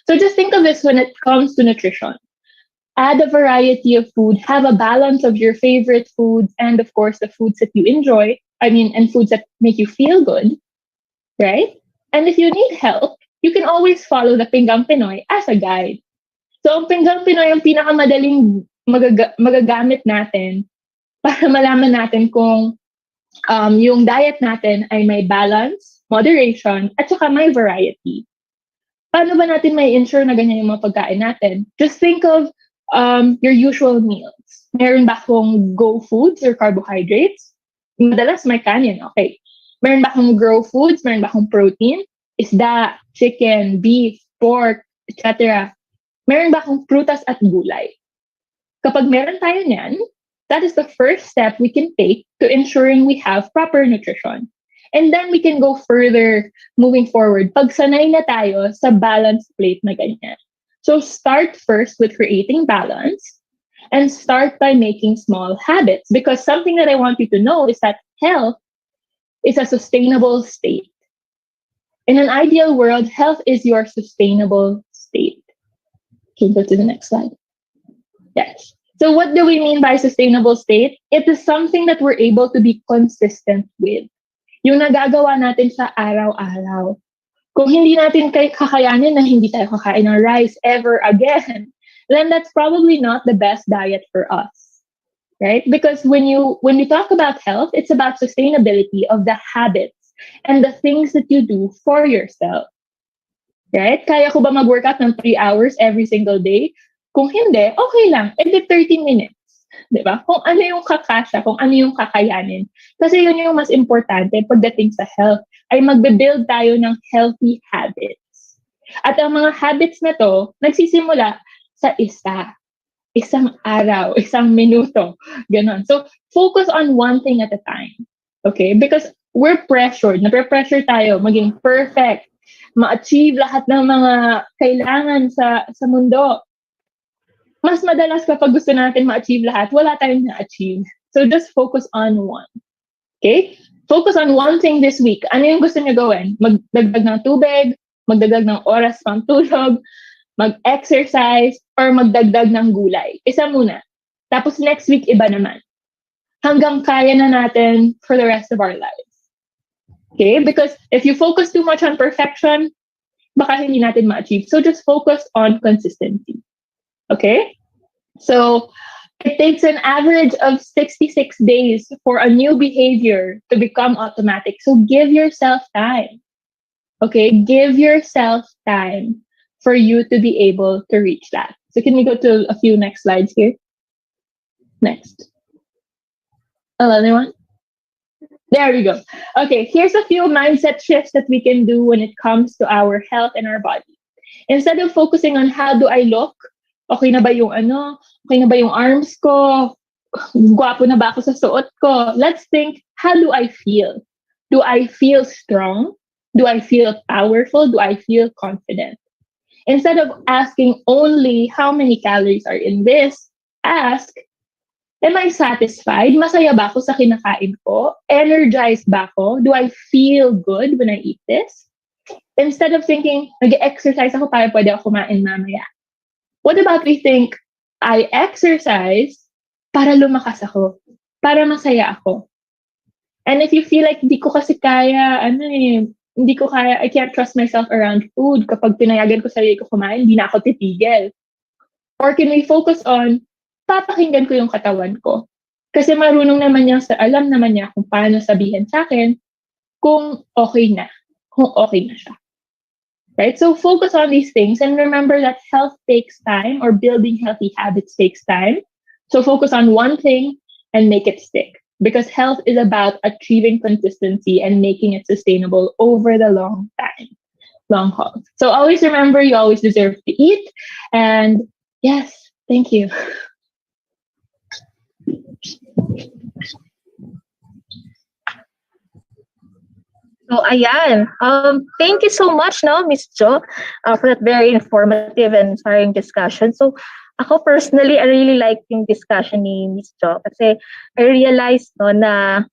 So just think of this when it comes to nutrition. Add a variety of food, have a balance of your favorite foods, and of course, the foods that you enjoy, and foods that make you feel good, right? And if you need help, you can always follow the Pinggang Pinoy as a guide. So, ang Pinggang Pinoy ang pinakamadaling magagamit natin para malaman natin kung yung diet natin ay may balance, moderation, at saka may variety. Paano ba natin may ensure na ganyan yung mga pagkain natin? Just think of your usual meals. Meron ba akong go foods or carbohydrates? Madalas may kanin, okay. Meron ba akong grow foods? Meron ba akong protein? Isda, chicken, beef, pork, etc. Meron ba akong prutas at gulay? Kapag meron tayo niyan, that is the first step we can take to ensuring we have proper nutrition. And then we can go further moving forward. Pag sanay na tayo sa balanced plate na ganyan. So start first with creating balance and start by making small habits, because something that I want you to know is that health is a sustainable state. In an ideal world, health is your sustainable state. Can you go to the next slide? Yes. So what do we mean by sustainable state? It is something that we're able to be consistent with. Yung nagagawa natin sa araw-araw. Kung hindi natin kakayanin na hindi tayo kakain ng rice ever again, then that's probably not the best diet for us. Right? Because when we talk about health, it's about sustainability of the habits and the things that you do for yourself. Right? Kaya ko ba mag-workout ng 3 hours every single day? Kung hindi, okay lang. Every 30 minutes. Diba? Kung ano yung kakasya, kung ano yung kakayanin. Kasi yun yung mas importante pagdating sa health, ay magbe-build tayo ng healthy habits. At ang mga habits na to, nagsisimula sa isang araw, isang minuto, ganon. So, focus on one thing at a time. Okay? Because we're pressured, nape-pressure tayo maging perfect, ma-achieve lahat ng mga kailangan sa mundo. Mas madalas kapag gusto natin ma-achieve lahat, wala tayong na-achieve. So just focus on one. Okay? Focus on one thing this week. Ano yung gusto niyo gawin? Magdagdag ng tubig, magdagdag ng oras pang tulog, mag-exercise, or magdagdag ng gulay. Isa muna. Tapos next week, iba naman. Hanggang kaya na natin for the rest of our lives. Okay? Because if you focus too much on perfection, baka hindi natin ma-achieve. So just focus on consistency. Okay? So, it takes an average of 66 days for a new behavior to become automatic. So, give yourself time. Okay? Give yourself time for you to be able to reach that. So, can we go to a few next slides here? Next. Another one? There we go. Okay, here's a few mindset shifts that we can do when it comes to our health and our body. Instead of focusing on how do I look, okay na ba yung okay na ba yung arms ko, gwapo na ba ako sa suot ko, let's think, how do I feel? Do I feel strong? Do I feel powerful? Do I feel confident? Instead of asking only how many calories are in this, ask, am I satisfied? Masaya ba ako sa kinakain ko? Energized ba ako? Do I feel good when I eat this? Instead of thinking, nag-exercise ako para pwede ako kumain mamaya. What about we think, I exercise para lumakas ako, para masaya ako. And if you feel like hindi ko kasi kaya, hindi ko kaya, I can't trust myself around food. Kapag pinayagan ko sarili ko kumain, hindi na ako titigil. Or can we focus on, papakinggan ko yung katawan ko. Kasi marunong naman niya, alam naman niya kung paano sabihin sa akin kung okay na siya. Right? So focus on these things and remember that health takes time, or building healthy habits takes time. So focus on one thing and make it stick, because health is about achieving consistency and making it sustainable over the long haul. So always remember, you always deserve to eat. And yes, thank you. So, ayan. Thank you so much, Miss Jo, for that very informative and inspiring discussion. So, ako personally, I really like yung discussion ni Miss Jo kasi I realized na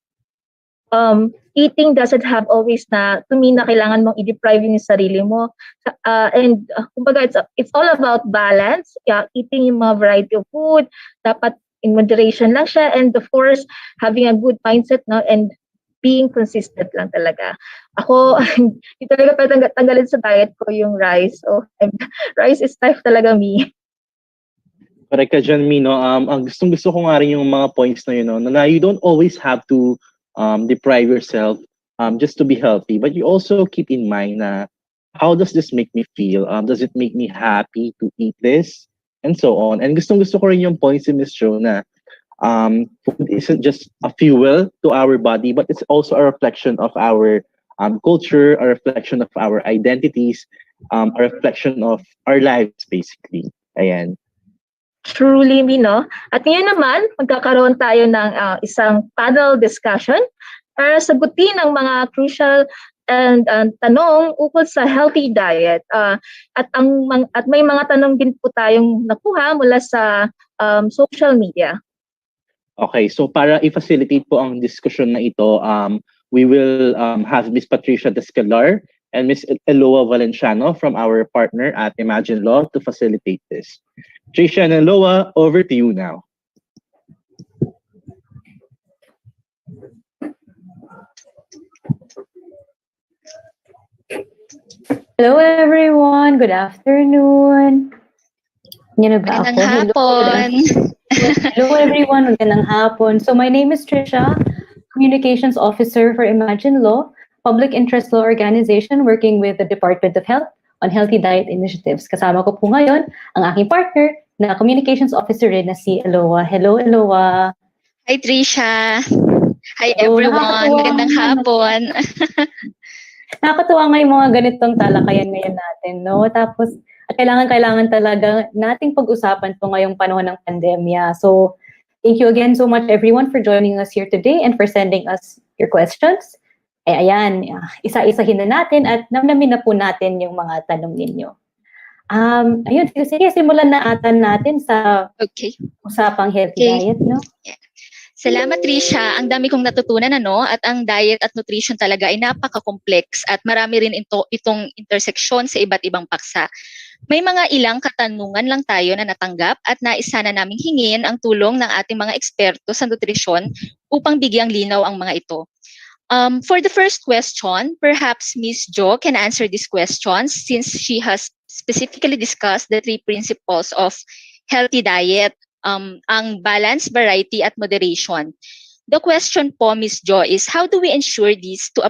eating doesn't have always na, to me, na kailangan mong i-deprive yung sarili mo. And kumbaga, it's all about balance. Yeah, eating yung mga variety of food, dapat in moderation lang siya. And of course, having a good mindset and being consistent lang talaga. Ako, hindi talaga pwede tanggalin sa diet ko yung rice. So, rice is life talaga, me. Correct ka dyan, Mino. Ang gusto ko nga rin yung mga points na yun, na you don't always have to deprive yourself just to be healthy. But you also keep in mind na how does this make me feel? Does it make me happy to eat this? And so on. And gusto ko rin yung points in Ms. Jo na food isn't just a fuel to our body, but it's also a reflection of our culture, a reflection of our identities, a reflection of our lives, basically. Ayan. Truly, Mino. At ngayon naman, magkakaroon tayo ng isang panel discussion para sagutin ang mga crucial and tanong ukol sa healthy diet. At may mga tanong din po tayong nakuha mula sa social media. Okay, so para i-facilitate po ang discussion na ito, we will have Miss Patricia Descalar and Miss Eloa Valenciano from our partner at Imagine Law to facilitate this. Patricia and Eloa, over to you now. Hello everyone, good afternoon. Yan na ba ako? Magandang hapon. Hello everyone, magandang hapon. So my name is Trisha, Communications Officer for Imagine Law, public interest law organization working with the Department of Health on healthy diet initiatives. Kasama ko po ngayon ang aking partner na Communications Officer rin na si Eloa. Hello Eloa. Hi Trisha. Hi Hello, everyone. nakakatuwa. Magandang hapon. Nakakatuwa nga yung mga ganitong talakayan ngayon natin, no? Tapos, kailangan talaga nating pag-usapan to ngayong panahon ng pandemya. So, thank you again so much everyone for joining us here today and for sending us your questions. Ayan, isa-isahin na natin at namnamin na po natin yung mga tanong ninyo. Ayun, sige, simulan na ata natin sa Okay. usapang healthy Okay. diet, no? Salamat Trisha. Ang dami kong natutunan at ang diet at nutrition talaga ay napaka-complex at marami rin itong intersection sa iba't ibang paksa. May mga ilang katanungan lang tayo na natanggap at nais sana naming hingin ang tulong ng ating mga eksperto sa nutrisyon upang bigyang linaw ang mga ito. For the first question, perhaps Ms. Jo can answer these questions since she has specifically discussed the 3 principles of healthy diet, ang balance, variety, at moderation. The question po, Ms. Jo, is how do we ensure this to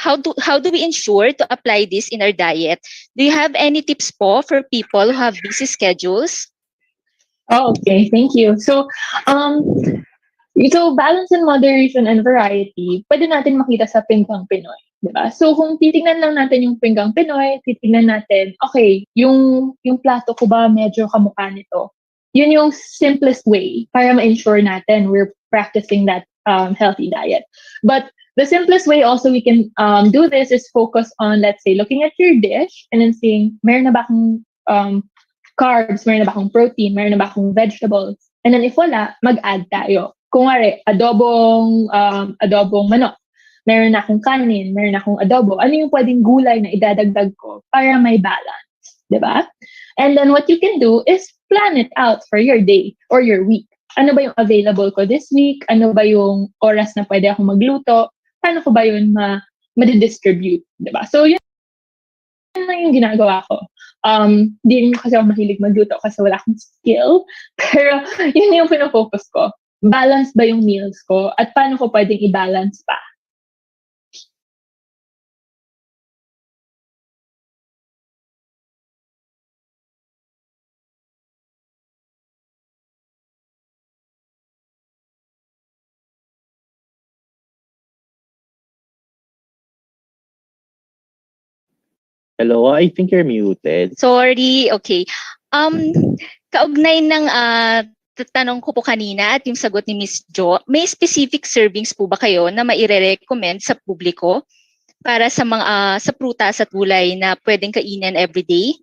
how do we ensure to apply this in our diet? Do you have any tips po for people who have busy schedules? Oh, okay. Thank you. So balance and moderation and variety, pwede natin makita sa Pinggang Pinoy, di ba? So kung titingnan lang natin yung Pinggang Pinoy, titingnan natin, okay, yung plato ko ba medyo kamukha nito? Yun yung simplest way para ma-ensure natin we're practicing that healthy diet. But the simplest way also we can do this is focus on, let's say, looking at your dish and then seeing, meron na ba akong carbs, meron na ba akong protein, meron na ba akong vegetables? And then if wala, mag-add tayo. Kung wari, adobong manok, meron na akong kanin, meron na akong adobo, ano yung pwedeng gulay na idadagdag ko para may balance, di ba? And then what you can do is plan it out for your day or your week. Ano ba yung available ko this week? Ano ba yung oras na pwede akong magluto? Paano ko ba yun ma-distribute? Diba? So, yun lang yung ginagawa ko. Di rin kasi ako mahilig magluto kasi wala akong skill. Pero, yun yung pinafocus ko. Balance ba yung meals ko? At paano ko pwedeng i-balance pa? Hello, I think you're muted. Sorry, okay. Kaugnay ng tanong ko po kanina at yung sagot ni Ms. Jo, may specific servings po ba kayo na maire-recommend sa publiko para sa mga sa prutas at gulay na pwedeng kainin everyday?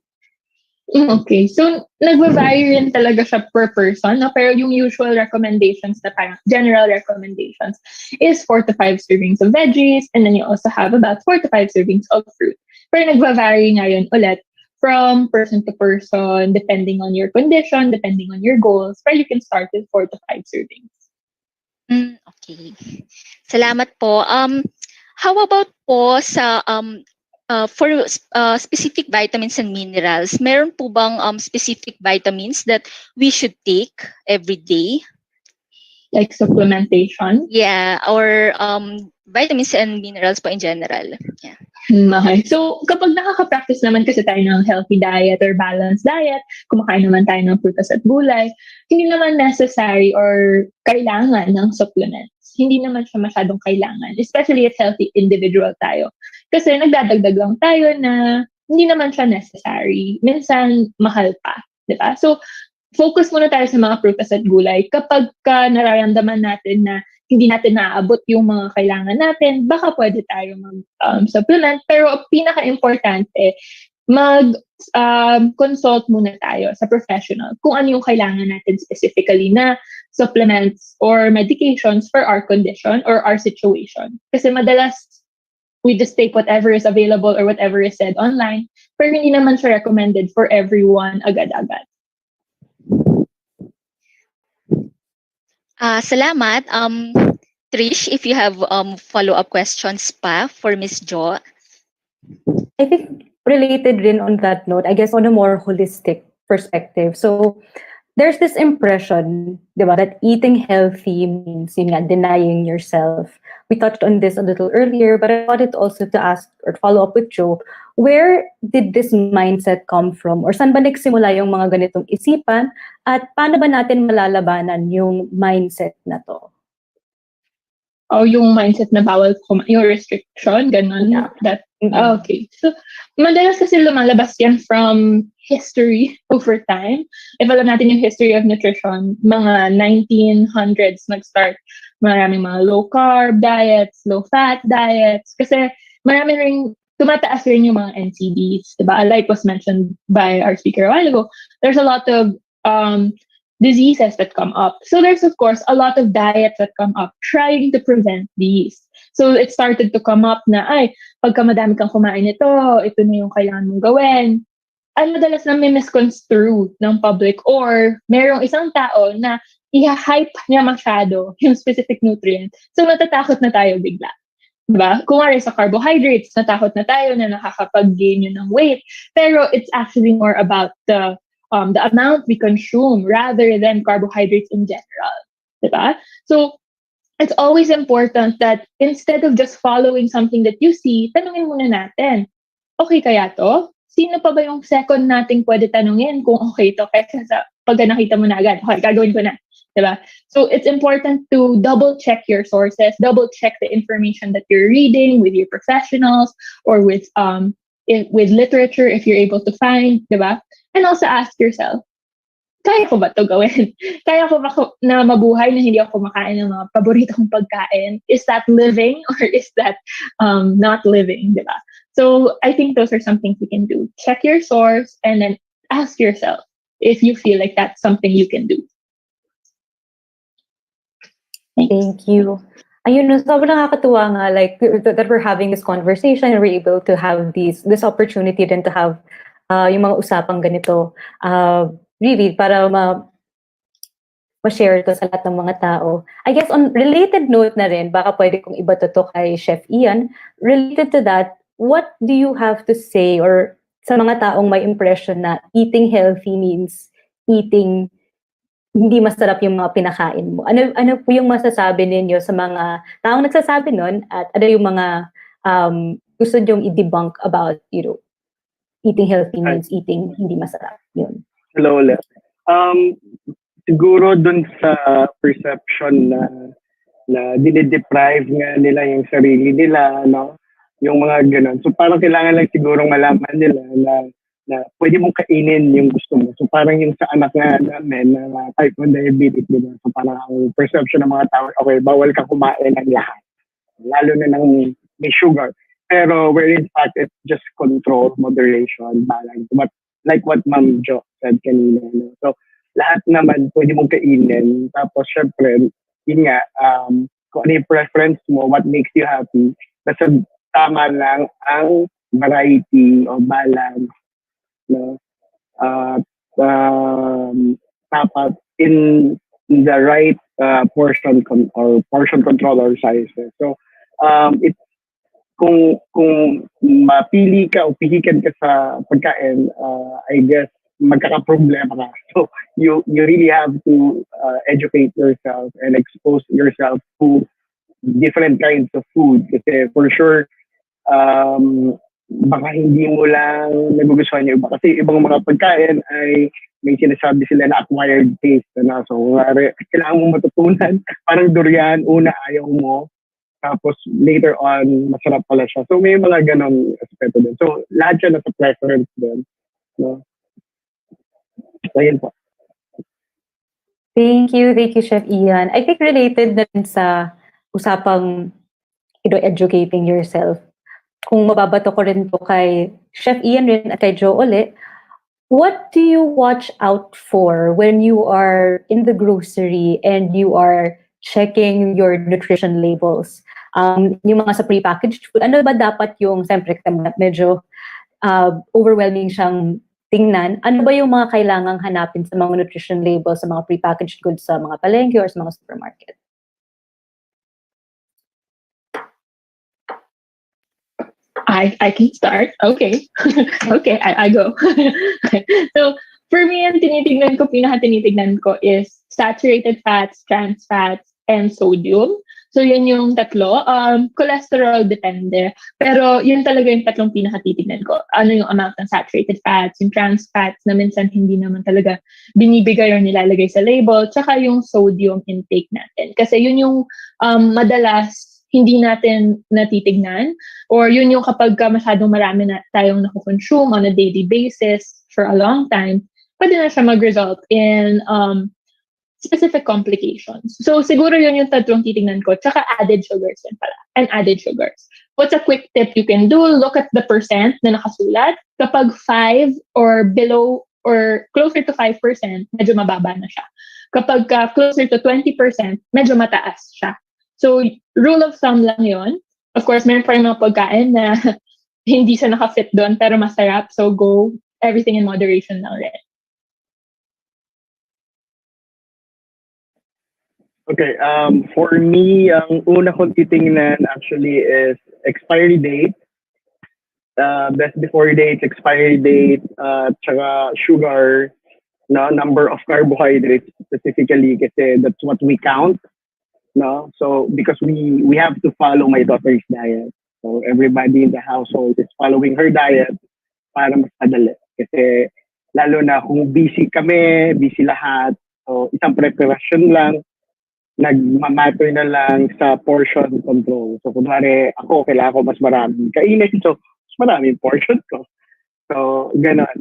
Okay, so nagva-vary rin talaga siya per person, no? Pero yung usual recommendations na parang general recommendations is 4 to 5 servings of veggies, and then you also have about 4 to 5 servings of fruit. Pero nagva-vary ngayon ulit from person to person, depending on your condition, depending on your goals, pero you can start with 4 to 5 servings. Okay. Salamat po. How about po sa for specific vitamins and minerals, meron po bang specific vitamins that we should take every day? Like supplementation? Yeah, or vitamins and minerals po in general. Yeah. Okay. So, kapag nakaka-practice naman kasi tayo ng healthy diet or balanced diet, kumakain naman tayo ng prutas at gulay, hindi naman necessary or kailangan ng supplements. Hindi naman siya masyadong kailangan, especially if healthy individual tayo. Kasi nagdadagdag lang tayo na hindi naman siya necessary. Minsan, mahal pa. Diba? So, focus muna tayo sa mga prutas at gulay. Kapag nararamdaman natin na hindi natin naaabot yung mga kailangan natin, baka pwede tayo mag-supplement. Pero pinaka-importante, consult muna tayo sa professional kung ano yung kailangan natin specifically na supplements or medications for our condition or our situation. Kasi madalas, we just take whatever is available or whatever is said online, pero hindi naman siya recommended for everyone agad-agad. Salamat. Trish, if you have follow-up questions pa for Miss Jo. I think related rin on that note, I guess on a more holistic perspective. So there's this impression, di ba, that eating healthy means yun nga, denying yourself. We touched on this a little earlier, but I wanted also to ask or follow up with Joe, where did this mindset come from? Or saan ba nagsimula yung mga ganitong isipan? At paano ba natin malalabanan yung mindset na to? O yung mindset na bawal yung restriction, ganun. Yeah. Okay. So, madalas kasi lumalabas yan from history over time. If alam natin yung history of nutrition, mga 1900s nag-start maraming mga low-carb diets, low-fat diets. Kasi marami rin, tumataas rin yung mga NCDs. Diba? Like was mentioned by our speaker a while ago, there's a lot of diseases that come up. So there's, of course, a lot of diets that come up trying to prevent these. So it started to come up na, ay, pagka madami kang kumain ito na yung kailangan mong gawin. Ay, madalas na may misconstrue ng public or merong isang tao na i-hype niya masyado yung specific nutrient. So natatakot na tayo bigla. Diba? Kung wari sa carbohydrates, natakot na tayo na nakakapag-gain yun ng weight. Pero it's actually more about the amount we consume rather than carbohydrates in general. Diba? So, it's always important that instead of just following something that you see, tanungin muna natin, okay kaya to? Sino pa ba yung second nating pwede tanungin kung okay to? Kaya sa pag nakita mo na agad, okay, gagawin ko na. Diba? So, it's important to double check your sources, double check the information that you're reading with your professionals or with literature if you're able to find, diba? And also ask yourself, kaya ko ba ito gawin? Kaya ko ba na mabuhay na hindi ako kumakain ng mga paborito kong pagkain? Is that living or is that not living, diba? So I think those are some things we can do. Check your source and then ask yourself if you feel like that's something you can do. Thank you. Ayun, sobrang nakakatuwa nga, like, that we're having this conversation and we're able to have this opportunity then to have yung mga usapang ganito. Really, para ma-share to sa lahat ng mga tao. I guess on related note na rin, baka pwede kong iba to kay Chef Ian. Related to that, what do you have to say or sa mga taong may impression na eating healthy means eating hindi masarap yung mga pinakain mo? Ano po yung masasabi ninyo sa mga taong nagsasabi nun at ano yung mga gusto nyong i-debunk about, eating healthy means eating hindi masarap? Yun. Hello ulit. Siguro dun sa perception na dinideprive nga nila yung sarili nila, no? Yung mga ganun. So parang kailangan lang siguro malaman nila na pwede mong kainin yung gusto mo. So parang yung sa anak nga namin na type 1 diabetic, diba? So parang ang perception ng mga tao, okay, bawal kang kumain ng lahat. Lalo na ng may sugar. Pero where in fact, it's just control, moderation, balance. Like what Ma'am Jo said kanina. No? So lahat naman pwede mong kainin. Tapos syempre, yun nga, kung ano yung preference mo, what makes you happy. Basta tama lang ang variety o balance. No? Dapat in the right portion control or sizes. So it's kung mapili ka o pihikan ka sa pagkain, I guess magkakaproblema ka. So you really have to educate yourself and expose yourself to different kinds of food. Kasi for sure, baka hindi mo lang nagugustuhan yung iba. Kasi ibang mga pagkain ay may sinasabi sila na acquired taste. Na? So kailangan mo matutunan. Parang durian, una ayaw mo. Tapos later on, masarap pala siya. So may mga ganong aspeto din. So lahat siya nasa preference din. No? So yun po. Thank you, Chef Ian. I think related na rin sa usapang educating yourself. Kung mababato ko rin po kay Chef Ian rin at kay Joe uli, what do you watch out for when you are in the grocery and you are checking your nutrition labels? Yung mga sa prepackaged food, ano ba dapat yung, siyempre, medyo overwhelming siyang tingnan? Ano ba yung mga kailangang hanapin sa mga nutrition labels sa mga prepackaged goods sa mga palengke or sa mga supermarket? I can start. Okay. Okay, I go. So, for me, ang pinaka-tinitignan ko is saturated fats, trans fats, and sodium. So, yun yung tatlo. Cholesterol depende. Pero, yun talaga yung tatlong pinaka-titignan ko. Ano yung amount ng saturated fats, yung trans fats na minsan hindi naman talaga binibigay or nilalagay sa label, tsaka yung sodium intake natin. Kasi yun yung madalas hindi natin natitignan, or yun yung kapag masyadong marami na tayong nakukonsume on a daily basis for a long time, pwede na siya mag-result in specific complications. So siguro yun yung tatlong titignan ko. Tsaka added sugars din pala. And added sugars. What's a quick tip you can do? Look at the percent na nakasulat. Kapag 5 or below or closer to 5%, medyo mababa na siya. Kapag closer to 20%, medyo mataas siya. So, rule of thumb lang yon. Of course, meron pa rin mga pagkain na hindi siya nakafit doon, pero masarap. So, go everything in moderation lang rin. Okay, for me, ang una kong titingnan actually is expiry date, best before date, expiry date, tsaka sugar, no, number of carbohydrates specifically kasi that's what we count. No, so because we have to follow my daughter's diet, so everybody in the household is following her diet para mas madali. Kasi lalo na kung busy kami, busy lahat, so isang preparation lang, nagmamatter na lang sa portion control. So kunwari ako, kailangan ko mas maraming kainin, so mas maraming portion ko. So ganon.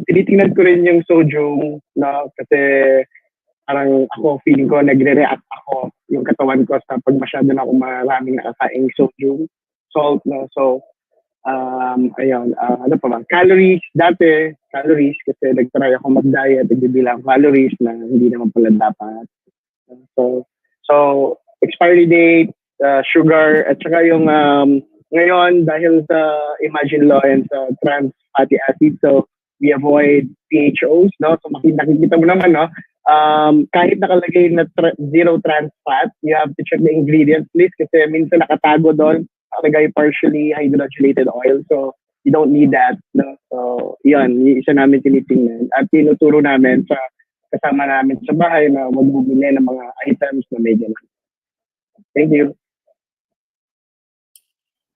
Tinitingnan ko rin yung sodium, no, kasi parang ako, feeling ko, nagre-react ako yung katawan ko sa pag masyado na akong maraming nakakaing sodium, salt, no? So, ayun, ano pa ba? Calories, dati, calories, kasi nag-try ako mag-diet, nagbibilang calories na hindi naman pala dapat. So expiry date, sugar, at saka yung, ngayon, dahil sa Imagine Law and sa trans fatty acids, so we avoid PHOs, no? So nakikita mo naman, no? Kahit nakalagay na zero trans fat, you have to check the ingredients list kasi minsan nakatago doon, nakalagay partially hydrogenated oil. So, you don't need that. No? So, yun, yung isa namin tinitingnan. At tinuturo namin sa kasama namin sa bahay na huwag bumili ng mga items na may ganun. Thank you.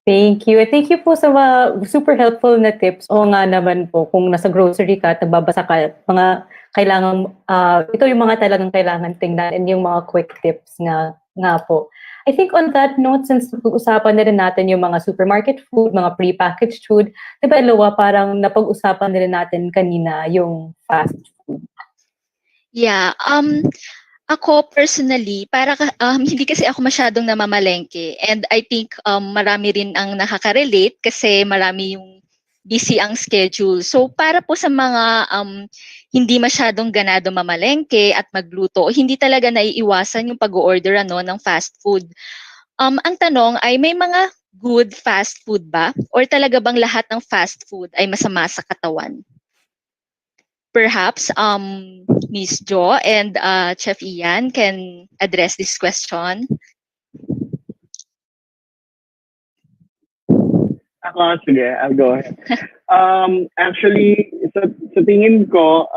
Thank you. Thank you po sa mga super helpful na tips. Oo nga naman po, kung nasa grocery ka at nagbabasa ka, mga kailangan, ito yung mga talagang kailangan tingnan and yung mga quick tips nga po. I think on that note, since pag-usapan na rin natin yung mga supermarket food, mga pre-packaged food, diba, Eloa, parang napag-usapan na rin natin kanina yung fast food. Yeah, ako personally, hindi kasi ako masyadong namamalengke, and I think marami rin ang nakaka-relate kasi marami yung busy ang schedule. So para po sa mga hindi masyadong ganado mamalengke at magluto, hindi talaga naiiwasan yung pag-order ng fast food. Ang tanong ay, may mga good fast food ba? Or talaga bang lahat ng fast food ay masama sa katawan? Perhaps Ms. Jo and Chef Ian can address this question. Ako, sige, I'll go ahead. Actually, sa tingin ko,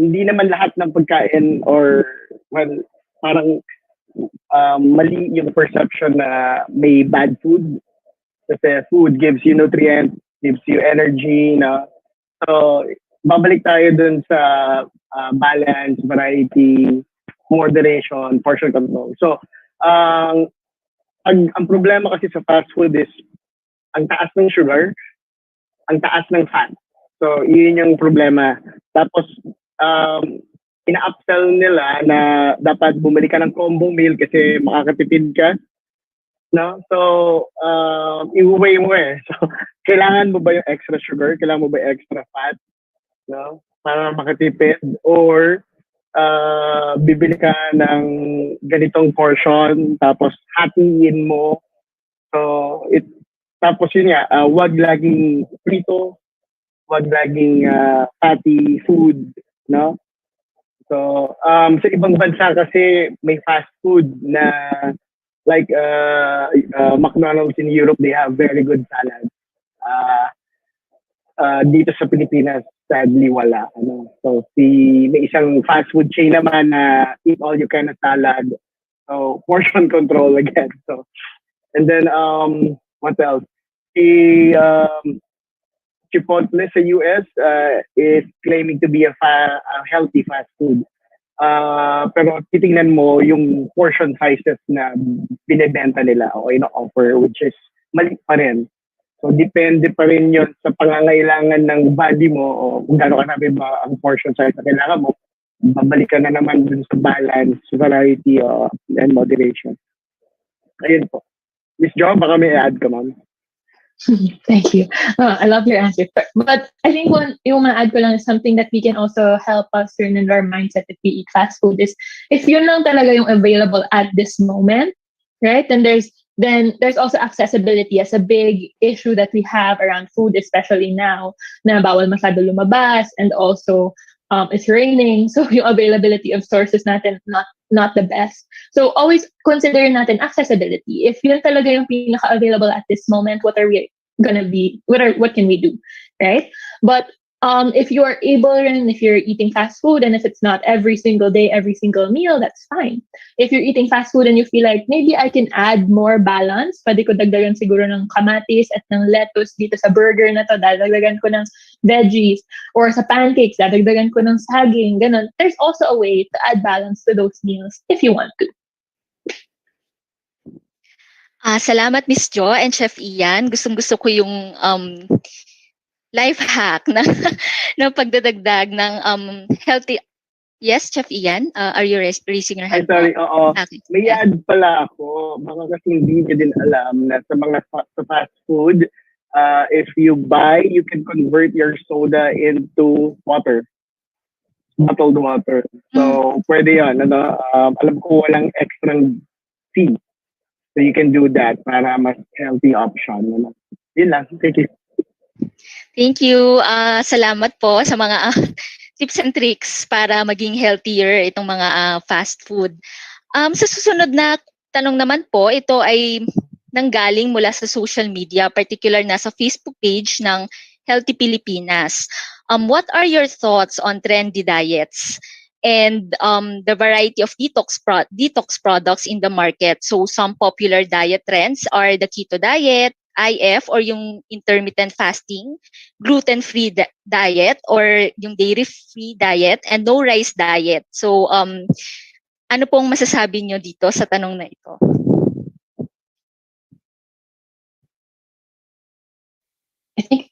hindi naman lahat ng pagkain or, well, parang mali yung perception na may bad food. Kasi food gives you nutrients, gives you energy, no? So, babalik tayo dun sa balance, variety, moderation, portion control. So, ang problema kasi sa fast food is ang taas ng sugar, ang taas ng fat. So, yun yung problema. Tapos, ina-upsell nila na dapat bumili ka ng combo meal kasi makakatipid ka. No? So, i-weigh mo eh. So, kailangan mo ba yung extra sugar? Kailangan mo ba yung extra fat? No? Para makatipid? Or, bibili ka ng ganitong portion, tapos hatiin mo. So, tapos yun nga, wag laging prito, wag laging fatty food, no? So, sa ibang bansa kasi may fast food na like McDonald's in Europe, they have very good salad. Uh, dito sa Pilipinas, sadly wala. Ano? So, may isang fast food chain naman na eat all you can of salad. So, portion control again. So, and then, what else? The Chipotle sa US is claiming to be a healthy fast food. Pero titingnan mo yung portion sizes na binebenta nila o ino-offer, which is mali pa rin. So, depende pa rin yun sa pangangailangan ng body mo o kung gaano ka namin ba ang portion size na kailangan mo. Babalik ka na naman dun sa balance, variety, and moderation. Ayun po. Miss Jo, baka may add ka, ma'am. Thank you. I love your answer. But I think yung ma-add ko lang is something that we can also help us turn in our mindset if we eat fast food is if yun lang talaga yung available at this moment, right? Then there's also accessibility as a big issue that we have around food, especially now na bawal masyado lumabas and also it's raining, so yung availability of sources natin not the best. So always consider natin accessibility. If yun talaga yung pinaka-available at this moment, what can we do, right? But if you are able and if you're eating fast food and if it's not every single day, every single meal, that's fine. If you're eating fast food and you feel like maybe I can add more balance, pwede ko dagdagan siguro ng kamatis at ng lettuce dito sa burger na to, dagdagan ko ng veggies, or sa pancakes, dagdagan ko ng saging, ganun. There's also a way to add balance to those meals if you want to. Salamat Miss Jo and Chef Ian. Gustong-gusto ko yung life hack na ng pagdadagdag ng healthy. Yes, Chef Ian, are you raising your hand? Sorry, oo. Okay. May add pala ako. Baka kasi hindi nyo din alam na sa mga sa fast food, if you buy, you can convert your soda into water. Bottled water. So, pwede yun. Alam ko walang extra fee. So, you can do that para mas healthy option. Yun lang. Thank you. Thank you. Salamat po sa mga tips and tricks para maging healthier itong mga fast food. Sa susunod na tanong naman po, ito ay nanggaling mula sa social media, particular na sa Facebook page ng Healthy Pilipinas. What are your thoughts on trendy diets and the variety of detox products in the market? So some popular diet trends are the keto diet, IF or yung intermittent fasting, gluten-free diet or yung dairy-free diet, and no rice diet. So ano pong masasabi nyo dito sa tanong na ito?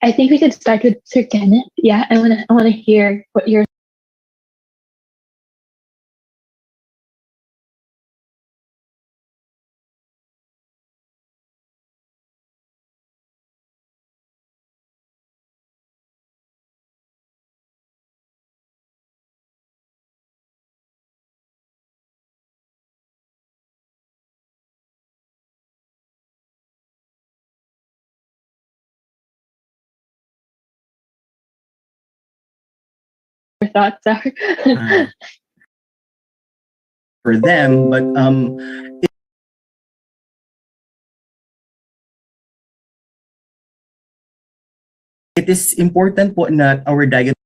I think we could start with Sir Kenneth. Yeah, I wanna hear what your thoughts are. For them, but it is important po na our diet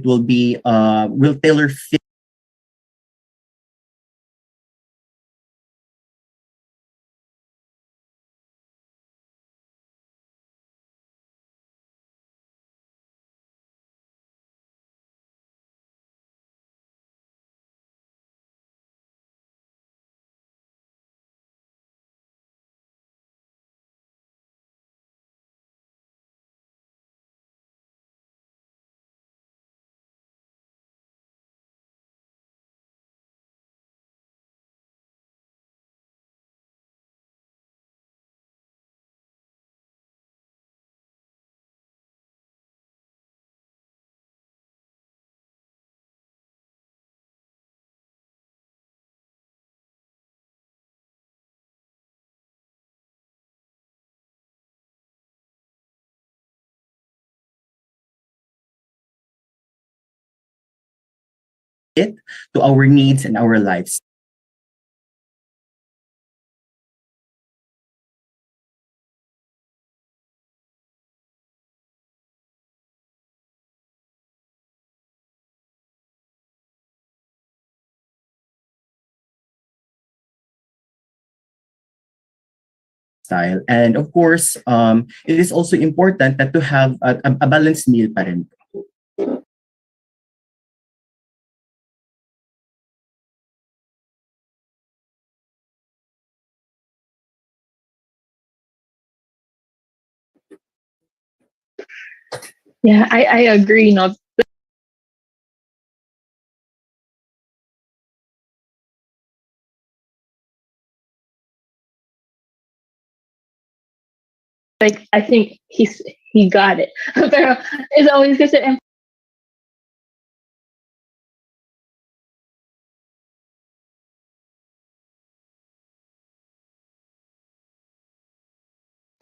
will tailor fit it to our needs and our lives. Style. And of course, it is also important that to have a balanced meal pa rin. Yeah, I agree. No, like I think he got it. Pero it's always kasi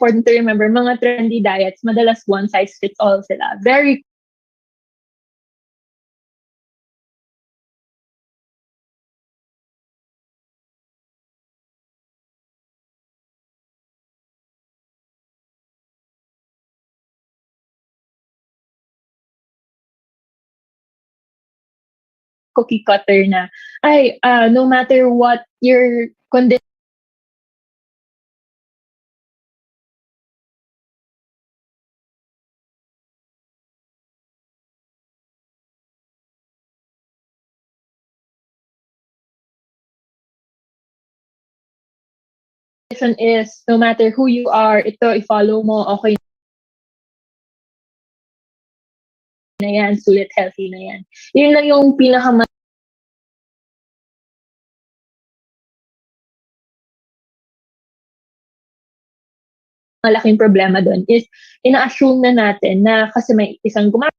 important to remember, mga trendy diets, madalas one size fits all sila. Very cookie cutter na, no matter what your condition, is, no matter who you are, ito i-follow mo, okay na yan, sulit healthy na yan. Yun lang yung malaking problema doon is ina-assume na natin na kasi may isang gumagawa,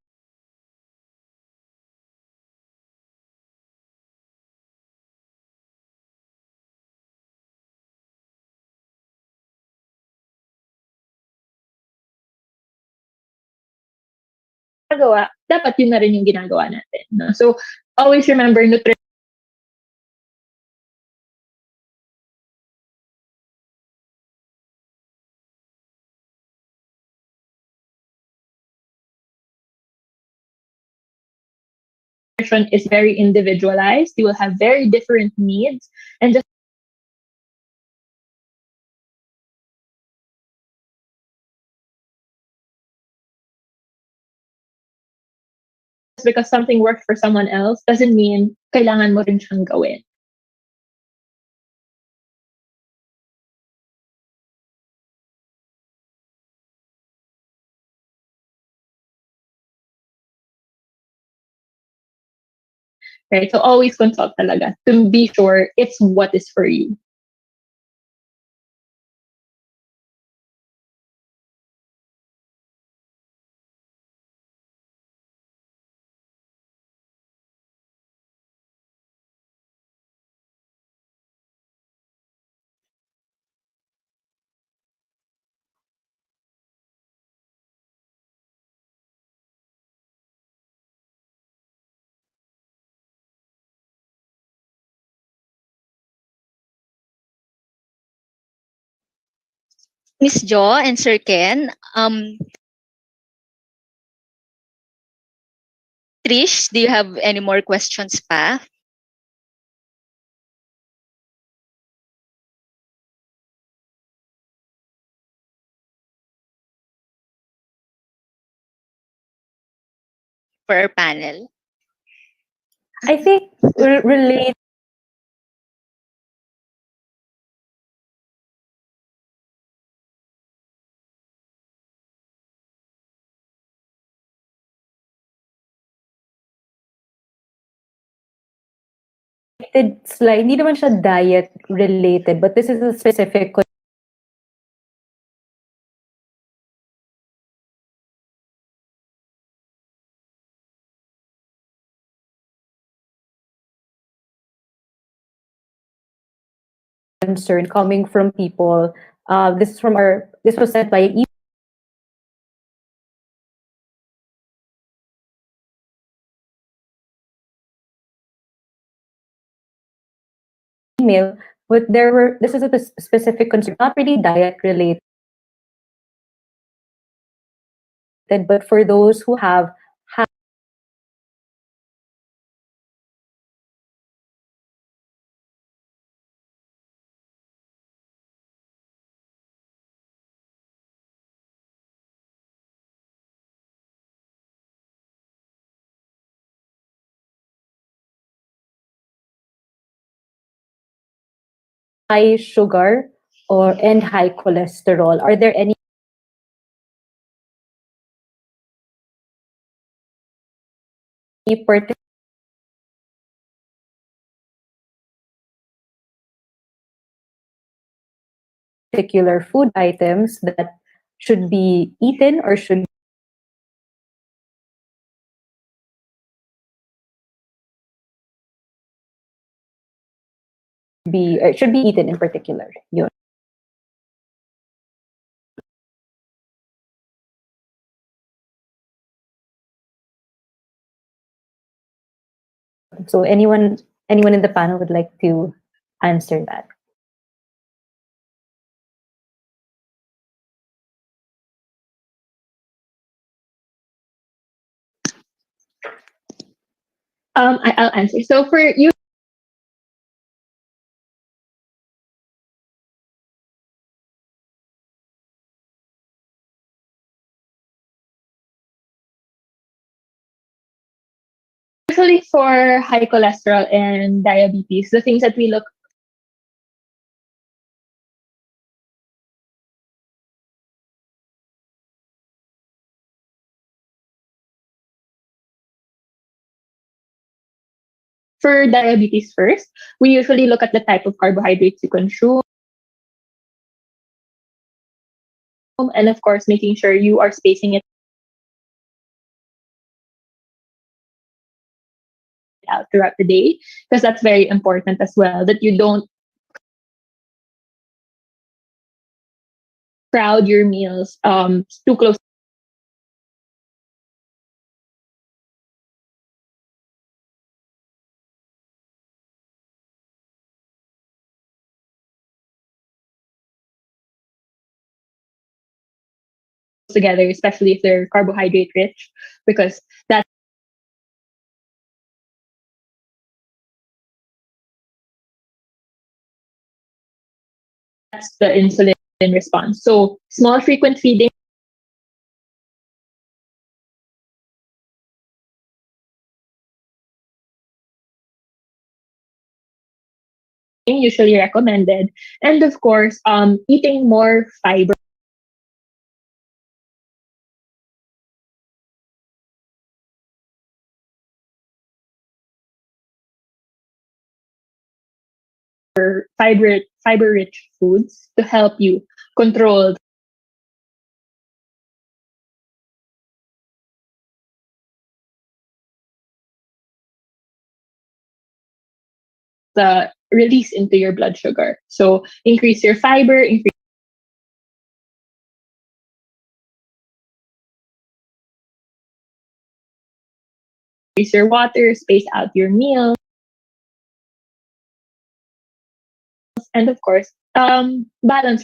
dapat yun na rin yung ginagawa natin. No? So, always remember, nutrition is very individualized. You will have very different needs, and just because something worked for someone else doesn't mean kailangan mo rin siyang gawin. Right? So always consult talaga to be sure it's what is for you. Miss Jo and Sir Ken, Trish, do you have any more questions pa? For our panel? I think relate slide, hindi naman siya diet related, but this is a specific concern coming from people. This was sent by email. meal, but this is a specific concern, not really diet related, but for those who have high sugar and high cholesterol. Are there any particular food items that should be eaten or should should be eaten in particular? Yun. So anyone in the panel would like to answer that? I'll answer. So for you, usually for high cholesterol and diabetes, the things that we look for diabetes first, we usually look at the type of carbohydrates you consume, and of course, making sure you are spacing it out throughout the day, because that's very important as well, that you don't crowd your meals too close together, especially if they're carbohydrate rich, because that's the insulin response. So small frequent feeding usually recommended, and of course eating more fiber, fiber rich foods to help you control the release into your blood sugar. So increase your fiber, increase your water, space out your meals, and of course, balance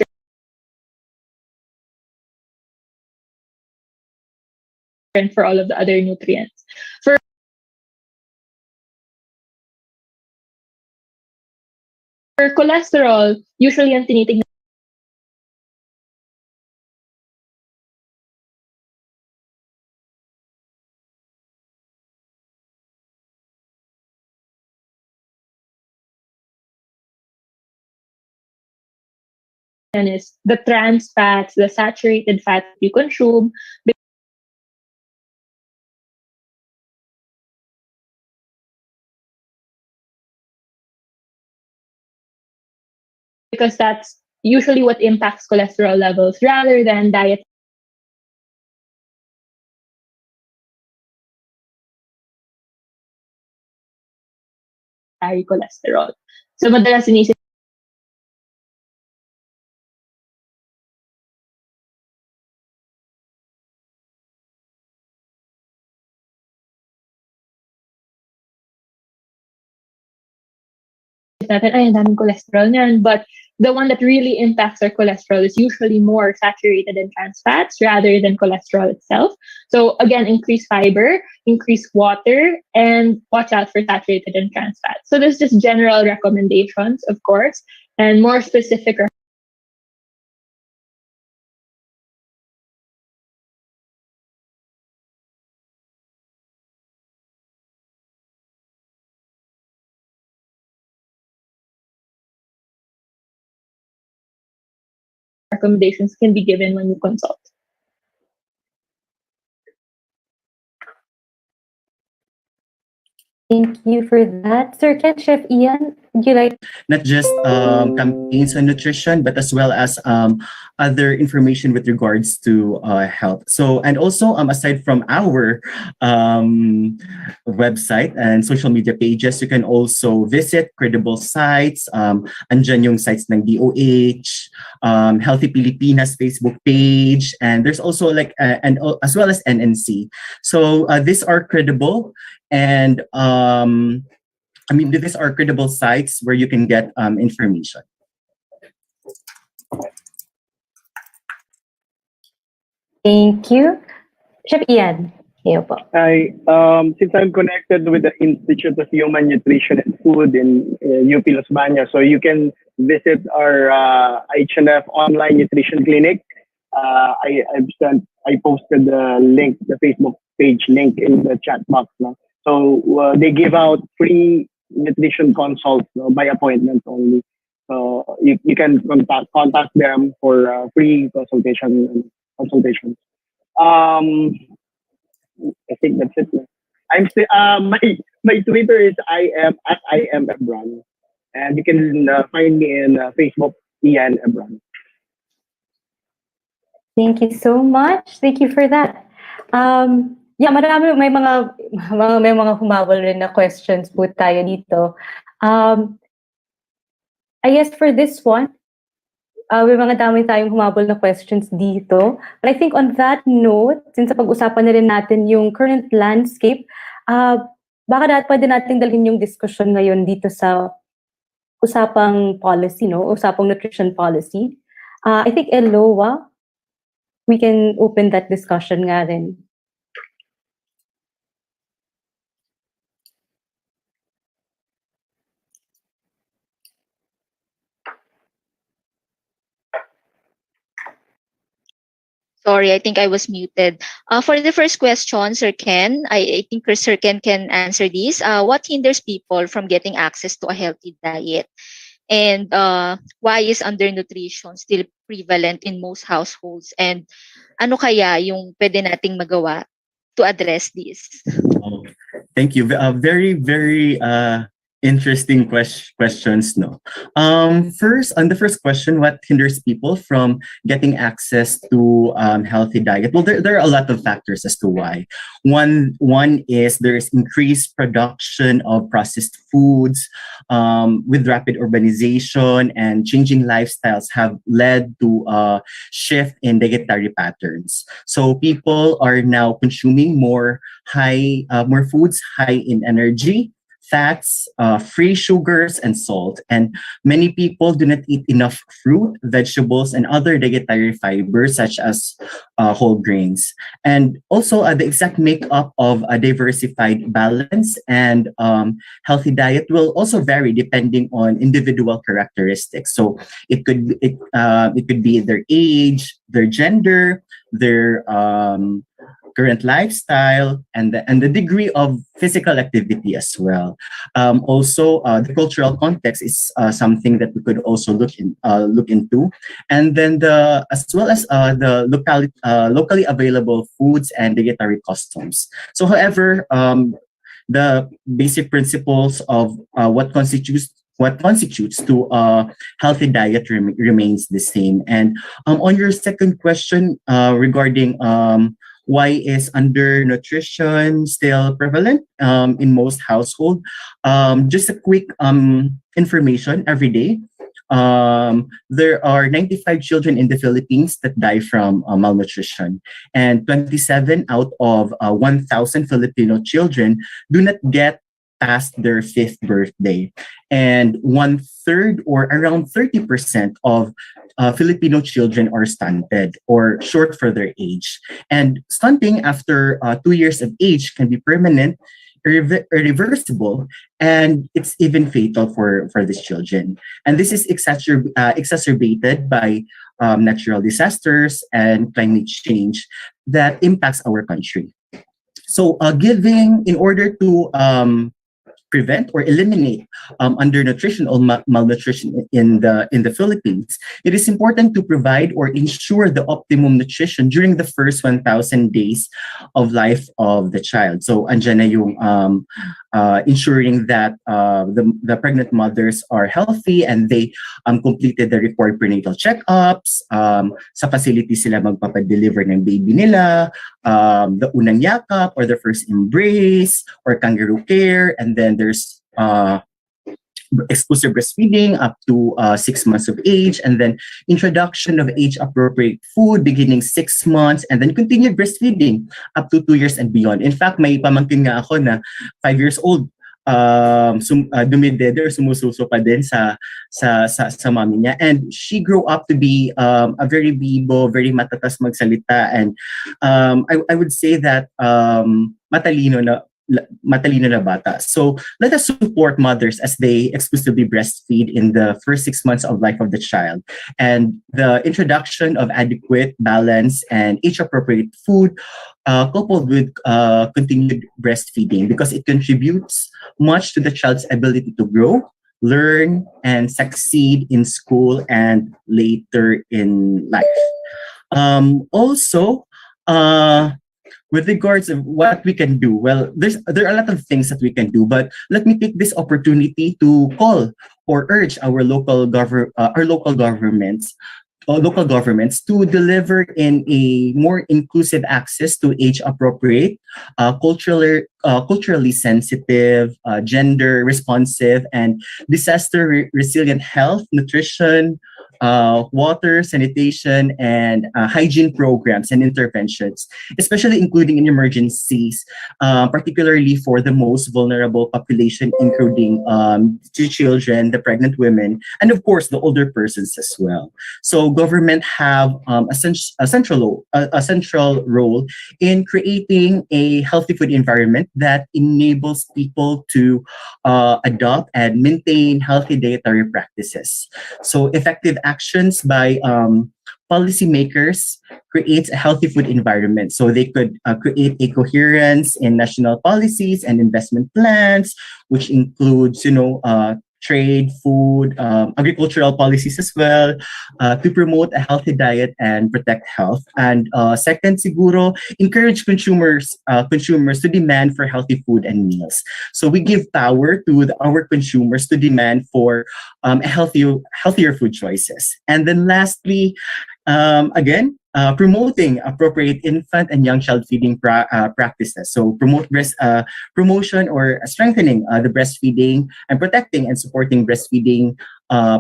for all of the other nutrients. For cholesterol, usually ang tinitingnan is the trans fats, the saturated fats you consume, because that's usually what impacts cholesterol levels rather than dietary cholesterol. So madalas inisip iniisip natin, ay, ang daming cholesterol niyan. But the one that really impacts our cholesterol is usually more saturated in trans fats rather than cholesterol itself. So again, increase fiber, increase water, and watch out for saturated and trans fats. So there's just general recommendations, of course, and more specific recommendations can be given when you consult. Thank you for that. Sir Ken, Chef Ian, would you like Not just campaigns on nutrition, but as well as other information with regards to health. So, and also aside from our website and social media pages, you can also visit credible sites. Andyan yung sites ng DOH, Healthy Pilipinas Facebook page, and there's also like and as well as NNC. So these are credible, and these are credible sites where you can get information. Thank you. Chef Ian, kayo po. Since I'm connected with the Institute of Human Nutrition and Food in UP Los Baños, so you can visit our HNF online nutrition clinic. I posted the link, the Facebook page link in the chat box. No? So they give out free nutrition consults, no, by appointment only. So you can contact them for free consultations. I think that's it. I'm still my Twitter is I am Ebron, and you can find me in Facebook Ian Ebron. Thank you so much. Thank you for that. Yeah, marami may mga humabol rin na questions po tayo dito. I guess for this one, may mga dami tayong humabol na questions dito. But I think on that note, since pag-usapan na rin natin yung current landscape, baka pwede natin dalhin yung discussion ngayon dito sa usapang policy, no? Usapang nutrition policy. I think Eloa, we can open that discussion nga rin. Sorry, I think I was muted. For the first question, Sir Ken, I think Sir Ken can answer this. What hinders people from getting access to a healthy diet? And why is undernutrition still prevalent in most households? And ano kaya yung pwede nating magawa to address this? Oh, thank you. Very, very interesting questions. No. First, on the first question, what hinders people from getting access to healthy diet? Well, there are a lot of factors as to why. One is there is increased production of processed foods. With rapid urbanization and changing lifestyles have led to a shift in dietary patterns. So people are now consuming more foods high in energy, fats, free sugars, and salt. And many people do not eat enough fruit, vegetables, and other dietary fibers such as whole grains. And also the exact makeup of a diversified, balanced, and healthy diet will also vary depending on individual characteristics. So it could be their age, their gender, their current lifestyle, and the degree of physical activity as well. Also, the cultural context is something that we could also look into, and then as well as the locally available foods and dietary customs. So, however, the basic principles of what constitutes to a healthy diet remains the same. And on your second question regarding why is undernutrition still prevalent in most households? Just a quick information every day. There are 95 children in the Philippines that die from malnutrition, and 27 out of 1,000 Filipino children do not get past their fifth birthday. And one third or around 30% of Filipino children are stunted or short for their age. And stunting after 2 years of age can be permanent, irreversible, and it's even fatal for these children. And this is exacerbated by natural disasters and climate change that impacts our country. So, giving in order to prevent or eliminate undernutrition or malnutrition in the Philippines, it is important to provide or ensure the optimum nutrition during the first 1,000 days of life of the child. So, andyan na yung ensuring that the pregnant mothers are healthy and they completed the required prenatal checkups. Sa facility sila magpapadeliver ng baby nila, the unang yakap or the first embrace or kangaroo care, and then there's exclusive breastfeeding up to 6 months of age, and then introduction of age-appropriate food beginning 6 months, and then continued breastfeeding up to 2 years and beyond. In fact, may pamangkin nga ako na 5 years old, dumidede or sumususo pa din sa mommy niya, and she grew up to be a very bibo, very matatas magsalita, and I would say that matalino na bata. So let us support mothers as they exclusively breastfeed in the first 6 months of life of the child. And the introduction of adequate, balanced, and age-appropriate food coupled with continued breastfeeding, because it contributes much to the child's ability to grow, learn, and succeed in school and later in life. Also, with regards of what we can do, well, there are a lot of things that we can do, but let me take this opportunity to call or urge our local governments to deliver in a more inclusive access to age-appropriate, culturally sensitive, gender responsive, and disaster-resilient health, nutrition, water, sanitation, and hygiene programs and interventions, especially including in emergencies, particularly for the most vulnerable population, including the children, the pregnant women, and of course the older persons as well. So government have a central role in creating a healthy food environment that enables people to adopt and maintain healthy dietary practices. So effective actions by policymakers creates a healthy food environment. So they could create a coherence in national policies and investment plans, which includes, trade, food, agricultural policies as well, to promote a healthy diet and protect health. And second, siguro, encourage consumers to demand for healthy food and meals. So we give power to our consumers to demand for healthier food choices. And then lastly, again, promoting appropriate infant and young child feeding practices. So promotion or strengthening the breastfeeding and protecting and supporting breastfeeding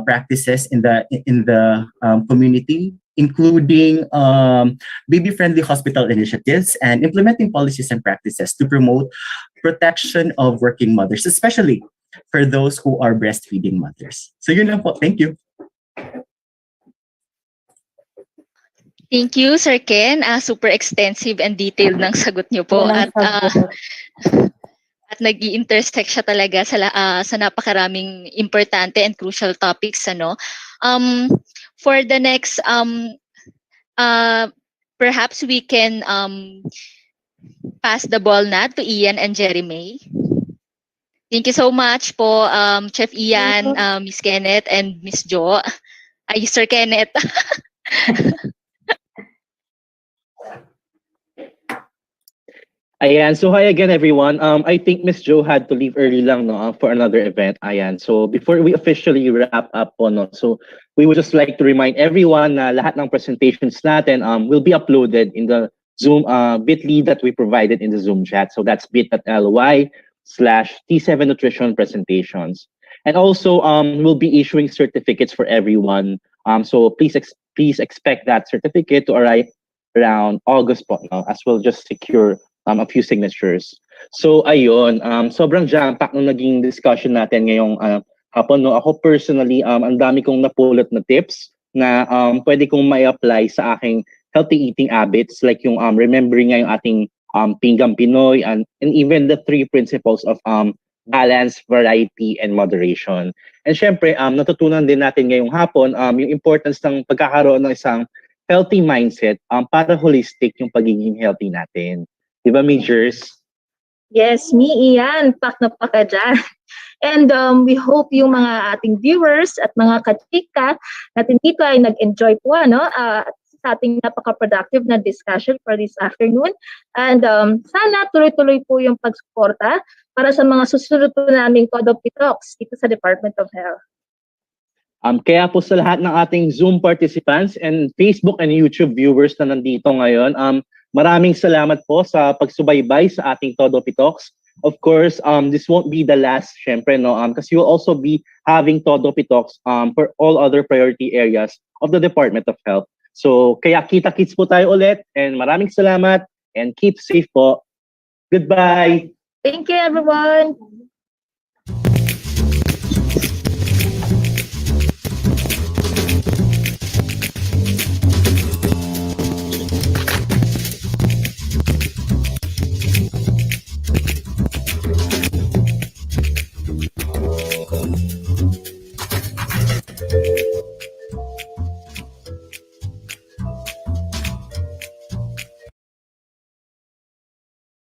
practices in the community, including baby-friendly hospital initiatives and implementing policies and practices to promote protection of working mothers, especially for those who are breastfeeding mothers. So yun lang po. Thank you. Thank you, Sir Ken. Super extensive and detailed ng sagot niyo po. Walang sagot. At nag-i-intersect siya talaga sa napakaraming importante and crucial topics. For the next, perhaps we can pass the ball na to Ian and Jeremy. Thank you so much po, Chef Ian, Miss Kenneth, and Miss Jo. Ay, Sir Kenneth. Ayan, so hi again everyone. I think Miss Jo had to leave early lang for another event. Ayan, so before we officially wrap up so we would just like to remind everyone na lahat ng presentations natin will be uploaded in the Zoom bit.ly that we provided in the Zoom chat. So that's bit.ly/T7 Nutrition Presentations. And also we'll be issuing certificates for everyone. So please expect that certificate to arrive around August as we'll just secure a few signatures. So ayun, sobrang jam-packed nung naging discussion natin ngayong hapon. No? Ako personally, ang dami kong napulot na tips na pwede kong may-apply sa aking healthy eating habits, like yung remembering nga yung ating pinggang Pinoy, and even the 3 principles of balance, variety, and moderation. And syempre, natutunan din natin ngayong hapon yung importance ng pagkakaroon ng isang healthy mindset para holistic yung pagiging healthy natin. Di ba, Majors? Yes, me, Ian. Pak na pak ka dyan. And we hope yung mga ating viewers at mga kachika natin dito ay nag-enjoy po sa ating napaka-productive na discussion for this afternoon. And sana tuloy-tuloy po yung pagsuporta para sa mga susunod po naming Todo Pitalks dito sa Department of Health. Kaya po sa lahat ng ating Zoom participants and Facebook and YouTube viewers na nandito ngayon, maraming salamat po sa pagsubaybay sa ating Todo Pitalks. Of course, this won't be the last, syempre, no? Because you'll also be having Todo Pitalks for all other priority areas of the Department of Health. So, kaya kita-kits po tayo ulit, and maraming salamat, and keep safe po. Goodbye! Thank you, everyone!